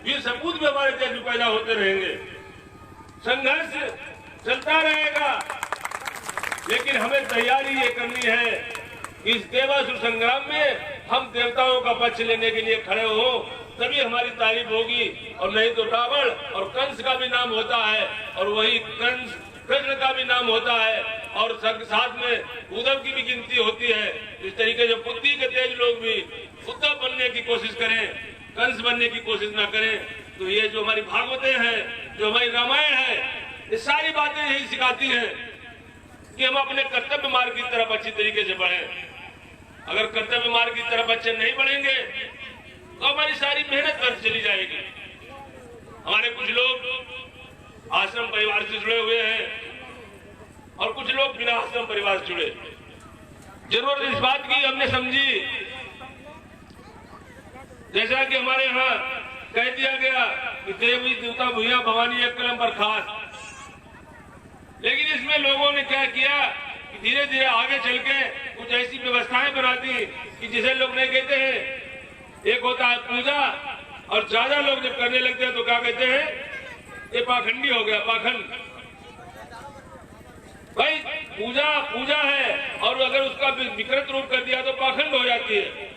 वीर सपूत भी हमारे देश में पैदा होते रहेंगे। संघर्ष चलता रहेगा, लेकिन हमें तैयारी ये करनी है कि इस देवासुर संग्राम में हम देवताओं का पक्ष लेने के लिए खड़े हो, तभी हमारी तारीफ होगी। और नहीं तो रावण और कंस का भी नाम होता है और वही कंस कृष्ण का भी नाम होता है और साथ में उद्धव की भी गिनती होती है। इस तरीके से बुद्धि के तेज लोग भी उद्धव बनने की कोशिश करें, कंस बनने की कोशिश ना करें। तो ये जो हमारी भागवतें हैं, जो हमारी रामायण है, ये सारी बातें यही सिखाती हैं कि हम अपने कर्तव्य मार्ग की तरफ अच्छी तरीके से बढ़ें। अगर कर्तव्य मार्ग की तरफ अच्छे नहीं बढ़ेंगे तो हमारी सारी मेहनत व्यर्थ चली जाएगी। हमारे कुछ लोग आश्रम परिवार से जुड़े हुए हैं और कुछ लोग बिना आश्रम परिवार से जुड़े। जरूरत इस बात की हमने समझी, जैसा कि हमारे यहाँ कह दिया गया कि देवी देवता भूया भवानी एक कलम पर खास। लेकिन इसमें लोगों ने क्या किया कि धीरे धीरे आगे चल के कुछ ऐसी व्यवस्थाएं बना दी कि जिसे लोग नहीं कहते हैं। एक होता है पूजा, और ज्यादा लोग जब करने लगते हैं तो क्या कहते हैं, ये पाखंडी हो गया, पाखंड। भाई पूजा पूजा है और अगर उसका विकृत रूप कर दिया तो पाखंड हो जाती है।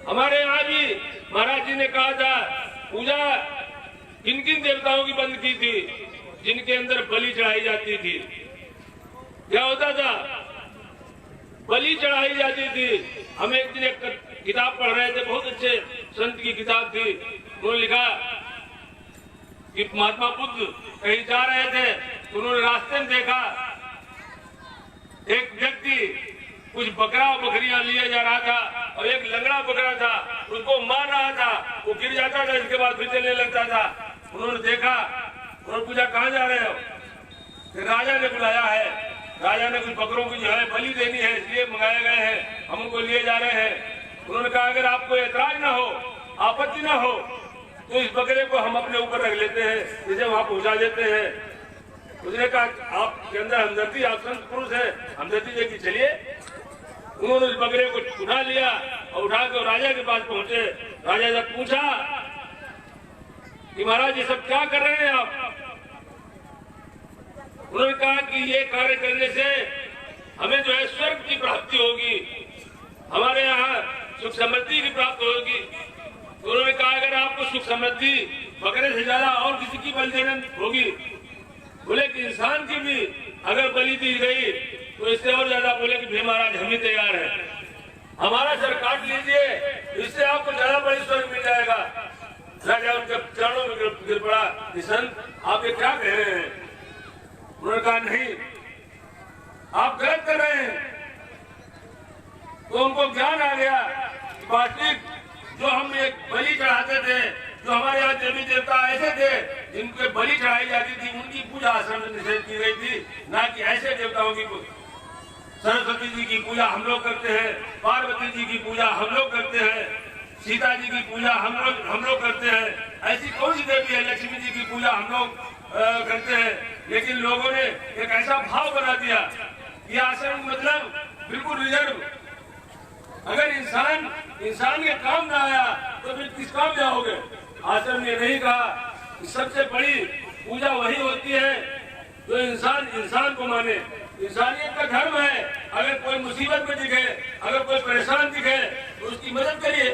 हमारे यहाँ भी महाराज जी ने कहा था पूजा किन किन देवताओं की बंद की थी, जिनके अंदर बलि चढ़ाई जाती थी। क्या होता था, बलि चढ़ाई जाती थी। हम एक दिन एक किताब पढ़ रहे थे, बहुत अच्छे संत की किताब थी। उन्होंने लिखा कि महात्मा बुद्ध कहीं जा रहे थे तो उन्होंने रास्ते में देखा एक व्यक्ति कुछ बकरा बकरियां लिए जा रहा था और एक लंगड़ा बकरा था, उसको मार रहा था। वो गिर जाता था, इसके बाद फिर चलने लगता था। उन्होंने देखा, उन्होंने पूछा कहाँ जा रहे हो? राजा ने बुलाया है, राजा ने कुछ बकरों की जो है बलि देनी है, इसलिए मंगाए गए हैं, हम उनको लिए जा रहे हैं। उन्होंने कहा अगर आपको ऐतराज ना हो, आपत्ति ना हो, तो इस बकरे को हम अपने ऊपर रख लेते हैं, इसे वहां पहुंचा देते हैं। उसने कहा आपके अंदर हमदर्दी, आप संत पुरुष है, हमदर्दी देखी, चलिए। उन्होंने उस बकरे को उठा लिया और उठा कर राजा के पास पहुंचे। राजा ने पूछा कि महाराज ये सब क्या कर रहे हैं आप? उन्होंने कहा कि ये कार्य करने से हमें जो है स्वर्ग की प्राप्ति होगी, हमारे यहाँ सुख समृद्धि की प्राप्ति होगी। तो उन्होंने कहा अगर आपको सुख समृद्धि बकरे से ज्यादा और किसी की बलि देने होगी, बोले कि इंसान की भी अगर बलि दी गई तो इससे और ज्यादा, बोले कि भाई महाराज हम ही तैयार हैं, हमारा सर काट लीजिए, इससे आपको ज्यादा बड़ी स्वर्ग मिल जाएगा। राजा उनके चरणों में गिर पड़ा कि संत आप ये क्या कह रहे हैं? उन्होंने कहा नहीं, आप गलत कर रहे हैं। तो उनको ज्ञान आ गया कि वास्तविक जो हम एक बलि चढ़ाते थे, जो हमारे यहाँ देवी देवता ऐसे थे जिनके बलि चढ़ाई जाती थी, उनकी पूजा आश्रम में निषेध की गई थी, ना कि ऐसे देवताओं की। सरस्वती जी की पूजा हम लोग करते हैं, पार्वती जी की पूजा हम लोग करते हैं, सीता जी की पूजा हम लोग करते हैं। ऐसी कौन सी देवी है? लक्ष्मी जी की पूजा हम लोग करते हैं। लेकिन लोगों ने एक ऐसा भाव बना दिया कि आश्रम मतलब बिल्कुल रिजर्व। अगर इंसान के काम ना आया तो फिर किस काम जाओगे? आश्रम ने नहीं कहा कि सबसे बड़ी पूजा वही होती है जो इंसान को माने, इंसानियत का धर्म है। अगर कोई मुसीबत में दिखे, अगर कोई परेशान दिखे तो उसकी मदद करिए।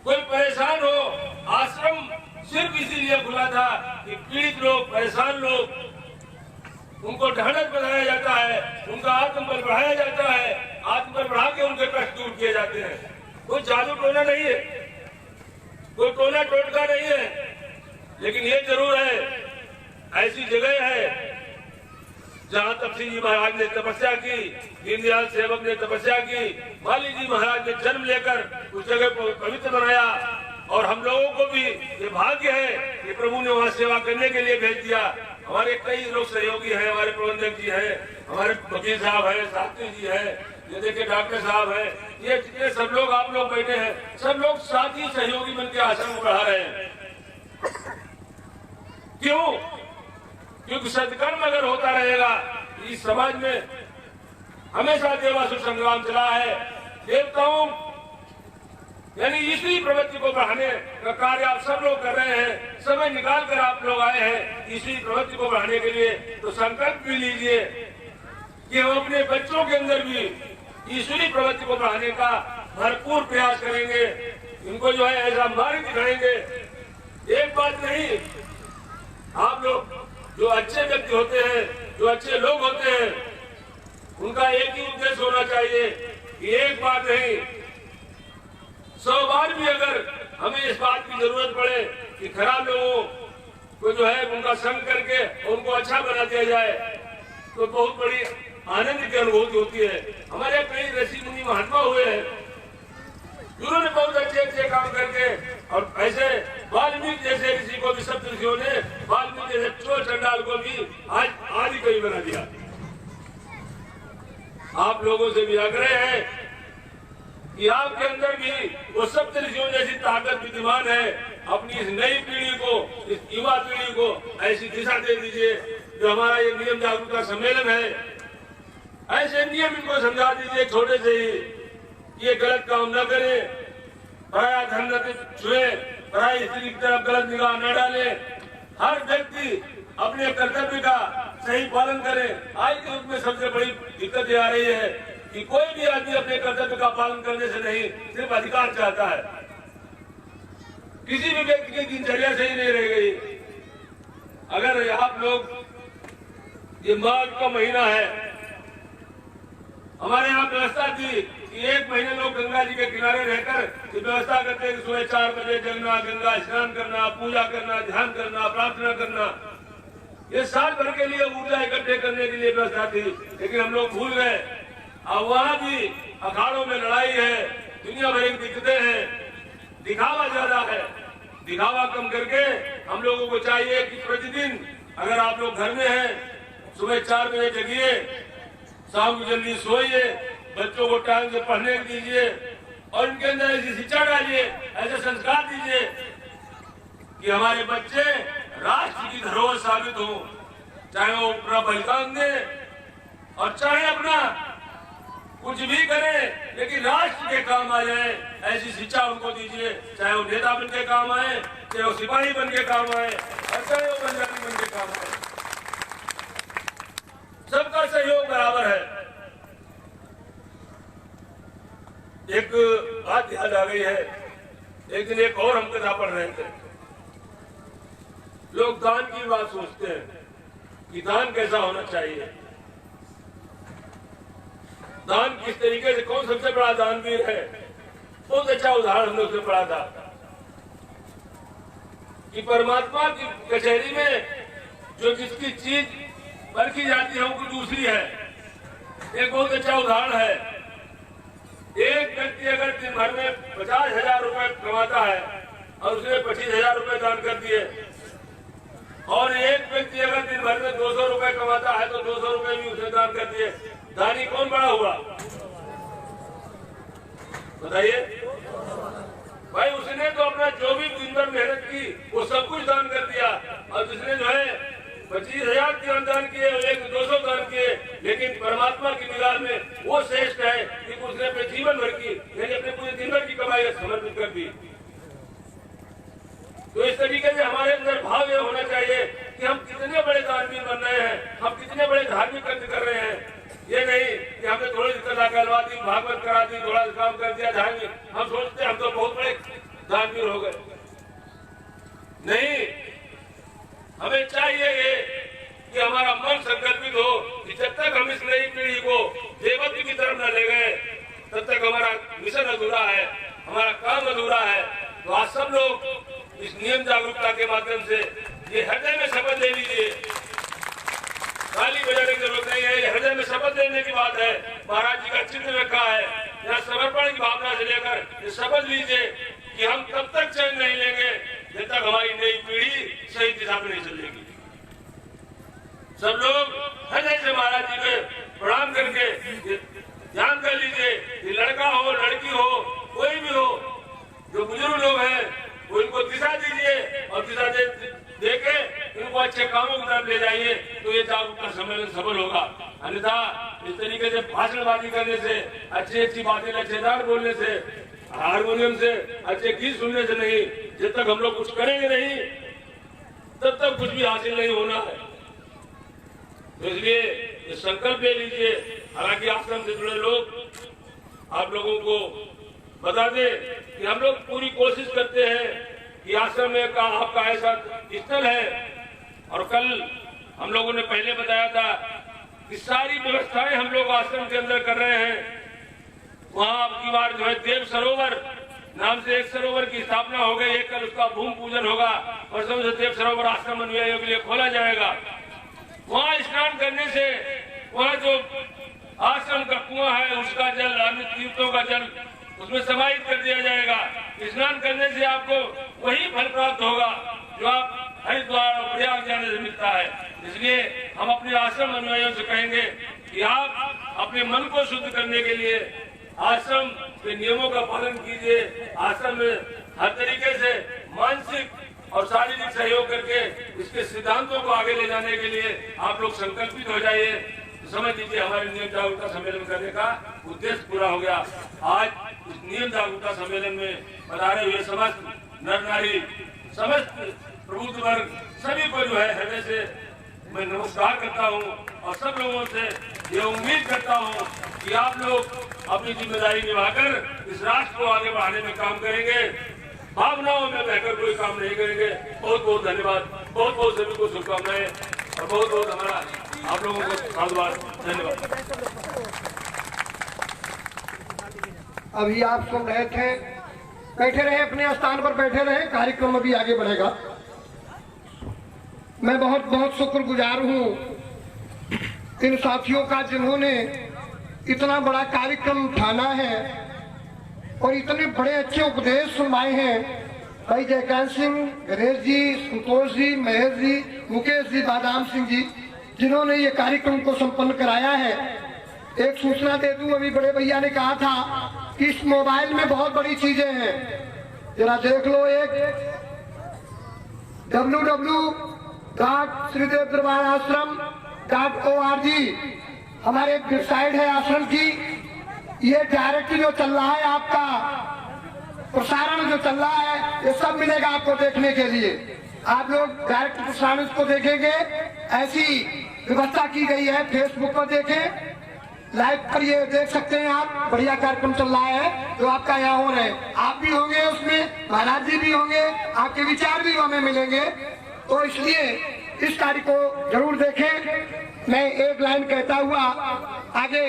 कोई परेशान हो, आश्रम सिर्फ इसीलिए खुला था कि पीड़ित लोग, परेशान लोग, उनको ढाढ़स बनाया जाता है, उनका आत्मबल बढ़ाया जाता है, आत्मबल बढ़ा के उनके कष्ट दूर किए जाते हैं। कोई जादू टोना नहीं है, कोई टोना टोटका नहीं है। लेकिन ये जरूर है, ऐसी जगह है जहाँ तपसी जी महाराज ने तपस्या की, दीनदयाल सेवक ने तपस्या की, माली जी महाराज ने जन्म लेकर उस जगह को पवित्र बनाया। और हम लोगों को भी ये भाग्य है कि प्रभु ने वहाँ सेवा करने के लिए भेज दिया। हमारे कई लोग सहयोगी हैं, हमारे प्रबंधक जी हैं, हमारे वकील साहब है, शास्त्री जी है, ये देखिए डॉक्टर साहब है, ये जितने सब लोग आप लोग बैठे हैं, सब लोग साथी सहयोगी बनकर आश्रम को बढ़ा रहे हैं। क्यों? क्योंकि सत्कर्म अगर होता रहेगा, इस समाज में हमेशा देवासुर संग्राम चला है। देवताओं यानी इसी प्रवृत्ति को बढ़ाने का कार्य आप सब लोग कर रहे हैं। समय निकाल कर आप लोग आए हैं इसी प्रवृत्ति को बढ़ाने के लिए। तो संकल्प भी लीजिए कि हम अपने बच्चों के अंदर भी ईश्वरी प्रवृत्ति को बढ़ाने का भरपूर प्रयास करेंगे। इनको जो है ऐसा मार्ग दिखाएंगे। एक बात नहीं, आप लोग जो अच्छे व्यक्ति होते हैं, जो अच्छे लोग होते हैं, उनका एक ही उद्देश्य होना चाहिए कि एक बार नहीं 100 बार भी अगर हमें इस बात की जरूरत पड़े कि खराब लोगों को जो है उनका संग करके उनको अच्छा बना दिया जाए, तो बहुत बड़ी आनंद की अनुभूति होती है। हमारे कई ऋषि मुनि महात्मा हुए हैं, उन्होंने बहुत अच्छे अच्छे काम करके, और ऐसे वाल्मीकि जैसे ऋषि को भी सब ऋषियों ने, वाल्मीकि जैसे चोर चंडाल को भी आज आदि कवि बना दिया। आप लोगों से भी आग्रह है कि आपके अंदर भी वो सप्त ऋषियों जैसी ताकत विद्यमान है। अपनी इस नई पीढ़ी को, इस युवा पीढ़ी को ऐसी दिशा दे दीजिए। जो हमारा ये नियम जागरूकता सम्मेलन है, ऐसे नियम इनको समझा दीजिए छोटे से ही, ये गलत काम न करें, पराया धन न छुए, पराई स्त्री की तरफ गलत निगाह न डाले, हर व्यक्ति अपने कर्तव्य का सही पालन करे। आज के युग में सबसे बड़ी दिक्कत आ रही है कि कोई भी आदमी अपने कर्तव्य का पालन करने से नहीं, सिर्फ अधिकार चाहता है। किसी भी व्यक्ति की दिनचर्या सही नहीं रह गई। अगर आप लोग, ये माघ का महीना है, हमारे यहाँ व्यवस्था थी कि 1 महीने लोग गंगा जी के किनारे रहकर व्यवस्था करते हैं कि सुबह 4 बजे जगना, गंगा स्नान करना, पूजा करना, ध्यान करना, प्रार्थना करना। ये साल भर के लिए ऊर्जा इकट्ठे करने के लिए व्यवस्था थी, लेकिन हम लोग भूल गए। अब वहाँ भी अखाड़ों में लड़ाई है, दुनिया भर की दिक्कतें हैं, दिखावा ज्यादा है। दिखावा कम करके हम लोगों को चाहिए कि प्रतिदिन अगर आप लोग घर में हैं, सुबह 4 बजे जगिए, शाम को जल्दी सोइए, बच्चों को टाइम से पढ़ने दीजिए और उनके अंदर ऐसी शिक्षा डालिए, ऐसे संस्कार दीजिए कि हमारे बच्चे राष्ट्र की धरोहर साबित हो। चाहे वो अपना बलिदान दे और चाहे अपना कुछ भी करें, लेकिन राष्ट्र के काम आ जाए, ऐसी शिक्षा उनको दीजिए। चाहे वो नेता बन के काम आए, चाहे वो सिपाही बन के काम आए, और चाहे वो पंजाबी बन के काम आए, सबका सहयोग बराबर है। एक बात याद आ गई है, एक दिन एक और हम कथा पढ़ रहे थे। लोग दान की बात सोचते हैं कि दान कैसा होना चाहिए, दान किस तरीके से, कौन सबसे बड़ा दानवीर है। बहुत अच्छा उदाहरण हमने उसमें पढ़ा था कि परमात्मा की कचहरी में जो जिसकी चीज परखी जाती है वो दूसरी है। एक बहुत अच्छा उदाहरण है, एक व्यक्ति अगर दिन भर में 50,000 रुपए कमाता है और उसने 25,000 रुपए दान कर दिए, और एक व्यक्ति अगर दिन भर में 200 रुपए कमाता है तो 200 रुपए भी उसने दान कर दिए, दानी कौन बड़ा हुआ बताइए भाई? उसने तो अपना जो भी दिन भर मेहनत की वो सब कुछ दान कर दिया, और जिसने जो है 25,000 के दान किए, एक 200 दान किए, लेकिन परमात्मा की निगाह में वो श्रेष्ठ है कि उसने अपने जीवन भर की, यानी अपने पूरे दिन भर की कमाई समर्पित कर दी। तो इस तरीके से हमारे अंदर भाव ये होना चाहिए कि हम कितने बड़े दानवीर बन रहे हैं, हम कितने बड़े धार्मिक कार्य कर रहे हैं। ये नहीं कि हमने थोड़ी सी कथा करवा दी, भागवत करा दी, थोड़ा सा काम कर दिया धार्मिक, हम सोचते हम तो बहुत बड़े दानवीर हो गए। नहीं, हमें चाहिए ये कि हमारा मन संकल्पित हो कि जब तक हम इस नई पीढ़ी को देवत्व की तरफ न ले गए, तब तक हमारा मिशन अधूरा है, हमारा काम अधूरा है। तो आज सब लोग इस नियम जागरूकता के माध्यम से ये हृदय में शपथ ले लीजिए। ताली बजाने की जरूरत नहीं है, ये हृदय में शपथ लेने की बात है। महाराज जी का चिन्ह रखा है, यहाँ समर्पण की भावना से लेकर ये शपथ लीजिए कि हम तब तक चैन नहीं लेंगे जब तक हमारी नई पीढ़ी सही दिशा में नहीं चलेगी। सब लोग हृदय से महाराज जी में प्रणाम करके ध्यान कर लीजिए। ये लड़का हो, लड़की हो, कोई भी हो, जो बुजुर्ग लोग हैं वो इनको दिशा दीजिए और दिशा इस तरीके से भाषणबाजी करने से, अच्छी अच्छी बातें लच्छेदार बोलने से, हारमोनियम से अच्छे गीत सुनने से नहीं, जब तक हम लोग कुछ करेंगे नहीं तब तक कुछ भी हासिल नहीं होना है। तो इसलिए ये संकल्प ले लीजिए। हालांकि आश्रम से जुड़े लोग आप लोगों को बता दें कि हम लोग पूरी कोशिश करते हैं कि आश्रम में का आपका ऐसा स्थल है, और कल हम लोगों ने पहले बताया था कि सारी व्यवस्थाएं हम लोग आश्रम के अंदर कर रहे हैं। वहां अब की बार जो है देव सरोवर नाम से एक सरोवर की स्थापना हो गई है। कल उसका भूमि पूजन होगा। परसों से देव सरोवर आश्रम अनुयायियों के लिए खोला जाएगा। वहां स्नान करने से वहां जो आश्रम का कुआं है उसका जल, अन्य तीर्थों का जल उसमें समाहित कर दिया जाएगा। स्नान करने से आपको वही फल प्राप्त होगा जो आप हरिद्वार और प्रयाग जाने से मिलता है। इसलिए हम अपने आश्रम अनुयायियों से कहेंगे कि आप अपने मन को शुद्ध करने के लिए आश्रम के नियमों का पालन कीजिए। आश्रम में हर तरीके से मानसिक और शारीरिक सहयोग करके इसके सिद्धांतों को आगे ले जाने के लिए आप लोग संकल्पित हो जाइए। तो समझ लीजिए हमारे नियम जागरूकता सम्मेलन करने का उद्देश्य पूरा हो गया। आज इस नियम जागरूकता सम्मेलन में पधारे हुए समस्त नर नारी, समस्त प्रबुद्ध वर्ग, सभी को जो है हृदय से मैं नमस्कार करता हूं और सब लोगों से ये उम्मीद करता हूं कि आप लोग अपनी जिम्मेदारी निभाकर इस राष्ट्र को आगे बढ़ाने में काम करेंगे। भावनाओं में बहकर कोई काम नहीं करेंगे। बहुत बहुत धन्यवाद। बहुत बहुत सभी को शुभकामनाएं और बहुत बहुत हमारा आप लोगों को साधुवाद। धन्यवाद। अभी आप सुन रहे थे, बैठे रहे, अपने स्थान पर बैठे रहे, कार्यक्रम अभी आगे बढ़ेगा। मैं बहुत बहुत शुक्रगुजार हूँ इन साथियों का जिन्होंने इतना बड़ा कार्यक्रम ठाना है और इतने बड़े अच्छे उपदेश सुनाए हैं। भाई जयकांत सिंह, गणेश जी, संतोष जी, महेश जी, मुकेश जी, बादाम सिंह जी, जिन्होंने ये कार्यक्रम को संपन्न कराया है। एक सूचना दे दूं, अभी बड़े भैया ने कहा था कि इस मोबाइल में बहुत बड़ी चीजें हैं, जरा देख लो। एक www.श्रीदेवदरबाराश्रम.org हमारे वेबसाइट है आश्रम की। ये डायरेक्ट जो चल रहा है, आपका प्रसारण जो चल रहा है, ये सब मिलेगा आपको देखने के लिए। आप लोग डायरेक्ट प्रसारण को देखेंगे, ऐसी व्यवस्था की गई है। फेसबुक पर देखें, लाइव पर ये देख सकते हैं आप। बढ़िया कार्यक्रम चल रहा है जो आपका यहाँ हो रहे हैं। आप भी होंगे उसमें, महाराज जी भी होंगे, आपके विचार भी हमें मिलेंगे। तो इसलिए इस कार्य को जरूर देखें। मैं एक लाइन कहता हुआ आगे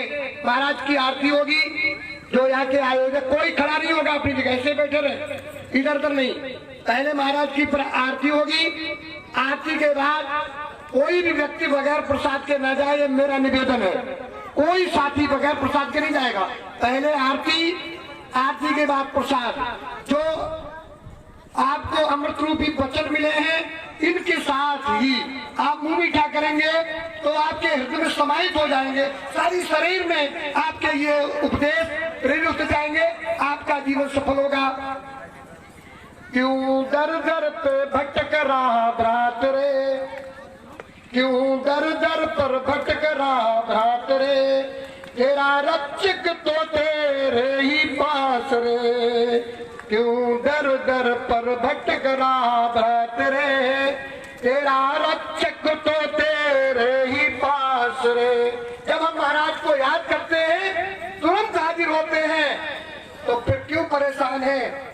महाराज की आरती होगी। जो यहाँ के आयोजक, कोई खड़ा नहीं होगा, अपनी जगह से बैठे रहे, इधर उधर नहीं। पहले महाराज की आरती होगी। आरती के बाद कोई भी व्यक्ति बगैर प्रसाद के न जाए, ये मेरा निवेदन है। कोई साथी बगैर प्रसाद के नहीं जाएगा। पहले आरती, आरती के बाद प्रसाद। जो आपको अमृत रूपी वचन मिले हैं, इनके साथ ही आप मुंह मीठा करेंगे तो आपके हृदय में समाहित हो जाएंगे। सारी शरीर में आपके ये उपदेश प्रेरित जाएंगे। आपका जीवन सफल होगा। क्यों दर दर पे भटक रहा भ्रात रे, क्यों दर दर पर भटक रहा भ्रात रे, तेरा रक्षक तो तेरे ही पास रे। क्यों दर दर पर भटक रहा भ्रात रे, तेरा रक्षक तो तेरे ही पास रे। जब हम महाराज को याद करते हैं, तुरंत हाजिर होते हैं, तो फिर क्यों परेशान है?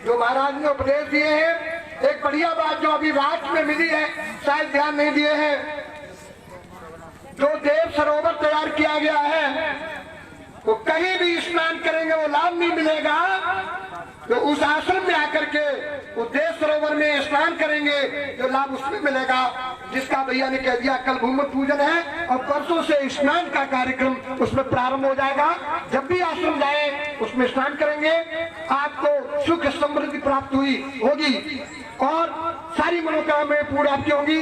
जो महाराज ने उपदेश दिए हैं, एक बढ़िया बात जो अभी राष्ट्र में मिली है, शायद ध्यान नहीं दिए हैं। जो देव सरोवर तैयार किया गया है, वो कहीं भी स्नान करेंगे वो लाभ नहीं मिलेगा। जो उस आश्रम में आकर के वो देव सरोवर में स्नान करेंगे, जो लाभ उसमें मिलेगा। जिसका भैया ने कह दिया, कल भूमि पूजन है और परसों से स्नान का कार्यक्रम उसमें प्रारंभ हो जाएगा। जब भी आश्रम जाए उसमें स्नान करेंगे, आपको सुख समृद्धि प्राप्त होगी और सारी मनोकामनाएं पूरी आपकी होंगी।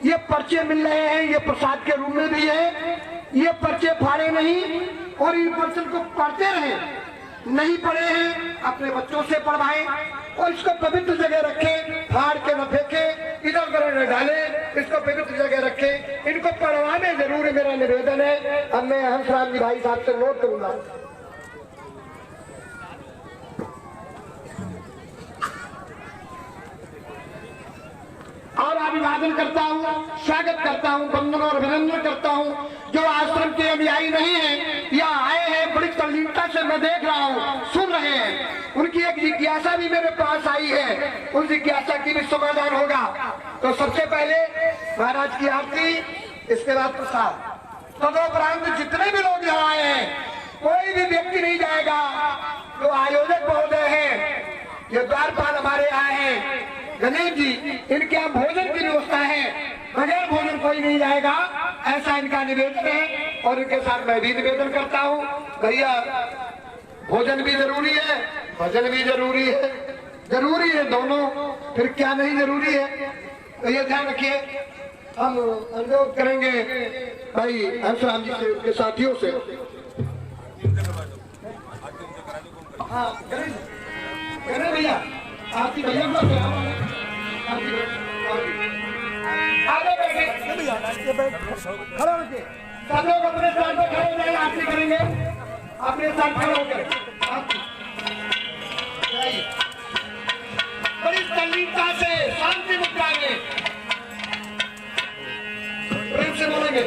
ये पर्चे मिल रहे हैं, ये प्रसाद के रूप में भी है। ये पर्चे फाड़े नहीं और इन पर्चन को पढ़ते रहे। नहीं पढ़े हैं, अपने बच्चों से पढ़वाएं और इसको पवित्र जगह रखें, फाड़ के न फेंके, इधर उधर न डालें। इसको पवित्र जगह रखें, इनको पढ़वाने जरूर मेरा निवेदन है। अब मैं हंसराज जी भाई साहब से नोट करूंगा। और अभिवादन करता हूँ, स्वागत करता हूँ, वंदन और अभिनंदन करता हूँ। जो आश्रम के अनुयायी नहीं है, यहाँ आए हैं, बड़ी तल्लीनता से मैं देख रहा हूँ, सुन रहे हैं। उनकी एक जिज्ञासा भी मेरे पास आई है, उस जिज्ञासा की भी समाधान होगा। तो सबसे पहले महाराज की आरती, इसके बाद प्रसाद। तदोपरांत जितने भी लोग यहाँ आए हैं, कोई भी व्यक्ति नहीं जाएगा। जो आयोजक महोदय हैं, ये द्वारपाल हमारे आए हैं गणेश जी, इनके यहाँ भोजन की व्यवस्था है, बगैर भोजन कोई नहीं जाएगा, ऐसा इनका निवेदन है। और इनके साथ मैं भी निवेदन करता हूँ, भैया भोजन भी जरूरी है, भजन भी जरूरी है दोनों, फिर क्या नहीं जरूरी है, तो ये ध्यान रखिए। हम अनुरोध करेंगे भाई हंसराम जी से, उनके साथियों से। हाँ गणेश भैया, आपकी भैया को आगे बैठे, खड़े होके सब लोग अपने स्थान पर खड़े हो जाए, आरती करेंगे अपने स्थान खड़े होकर। बड़ी तल्लीनता से, शांति मुद्रा में प्रेम से बोलेंगे।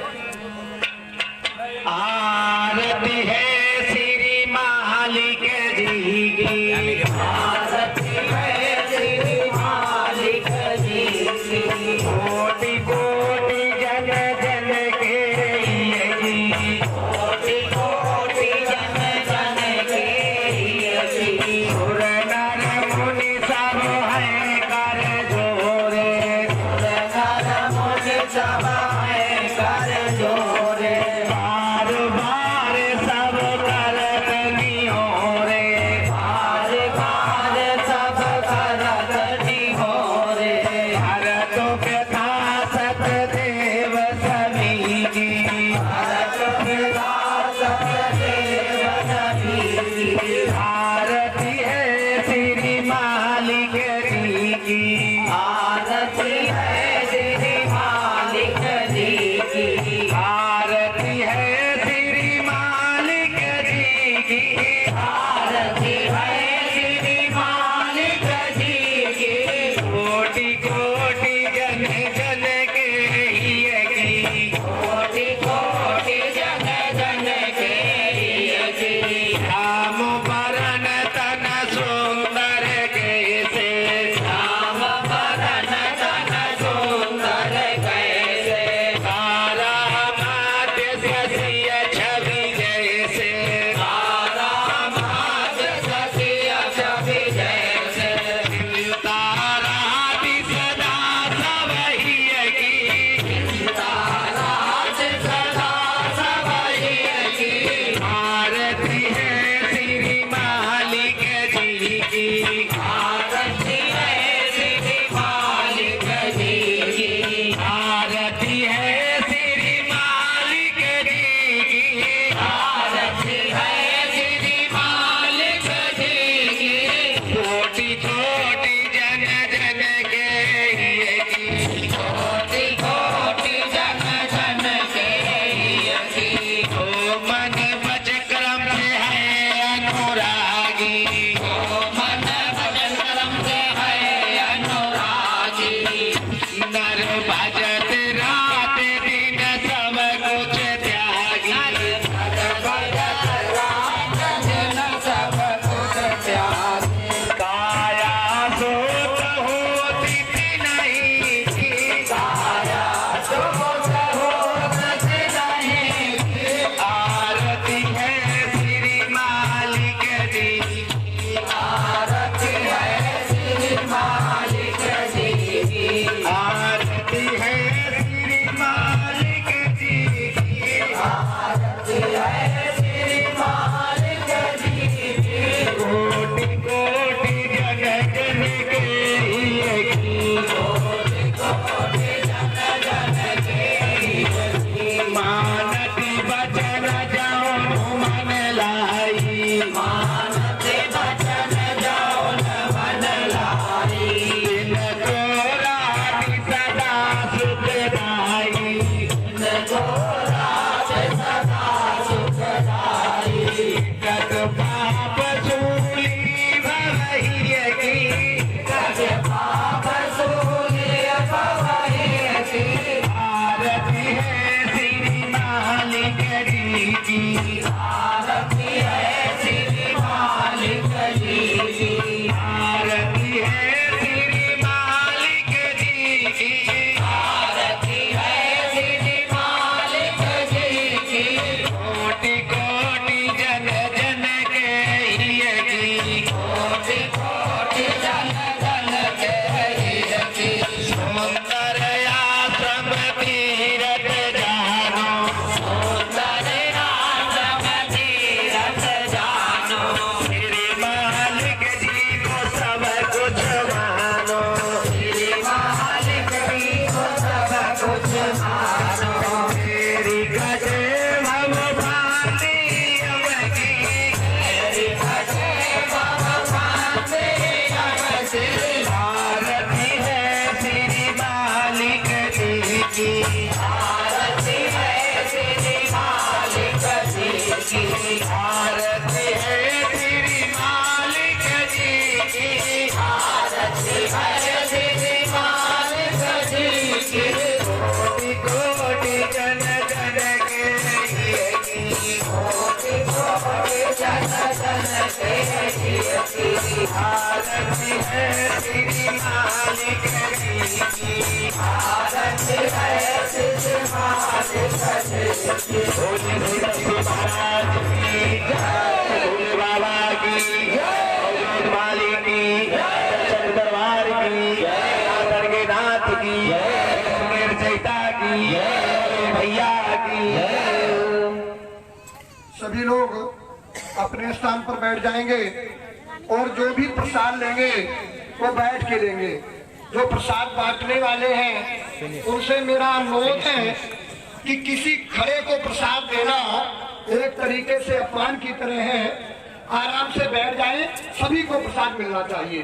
आरती है श्री मालिक जी की, आरती है श्री मालिक जी की, कोटि कोटि जन जन के लिए जी, कोटि कोटि जन जन के लिए जी। सुर नर मुनि सब है कर जोरे, सुर नर मुनि सब है कर जोरे, बार बार सब करत निहोरे, बार बार सब करत निहोरे। हर दुख था सतदेव सभी की, हर दुख था की आरती है श्री मालिक जी की आरती है श्री मालिक जी की कोटि कोटि जन जन के लिए की कोटि कोटि जन जन के लिए की आरती है श्री मालिक जी की आरती है श्री मालिक जी की भोले महाराज की जय भोले बाबा की जय माली की जय दरबार की जय के नाथ की जय चैता की जय भैया की सभी लोग अपने स्थान पर बैठ जाएंगे और जो भी प्रसाद लेंगे वो बैठ के लेंगे। जो प्रसाद बांटने वाले हैं उनसे मेरा अनुरोध है कि किसी खड़े को प्रसाद देना एक तरीके से अपमान की तरह है। आराम से बैठ जाएं, सभी को प्रसाद मिलना चाहिए।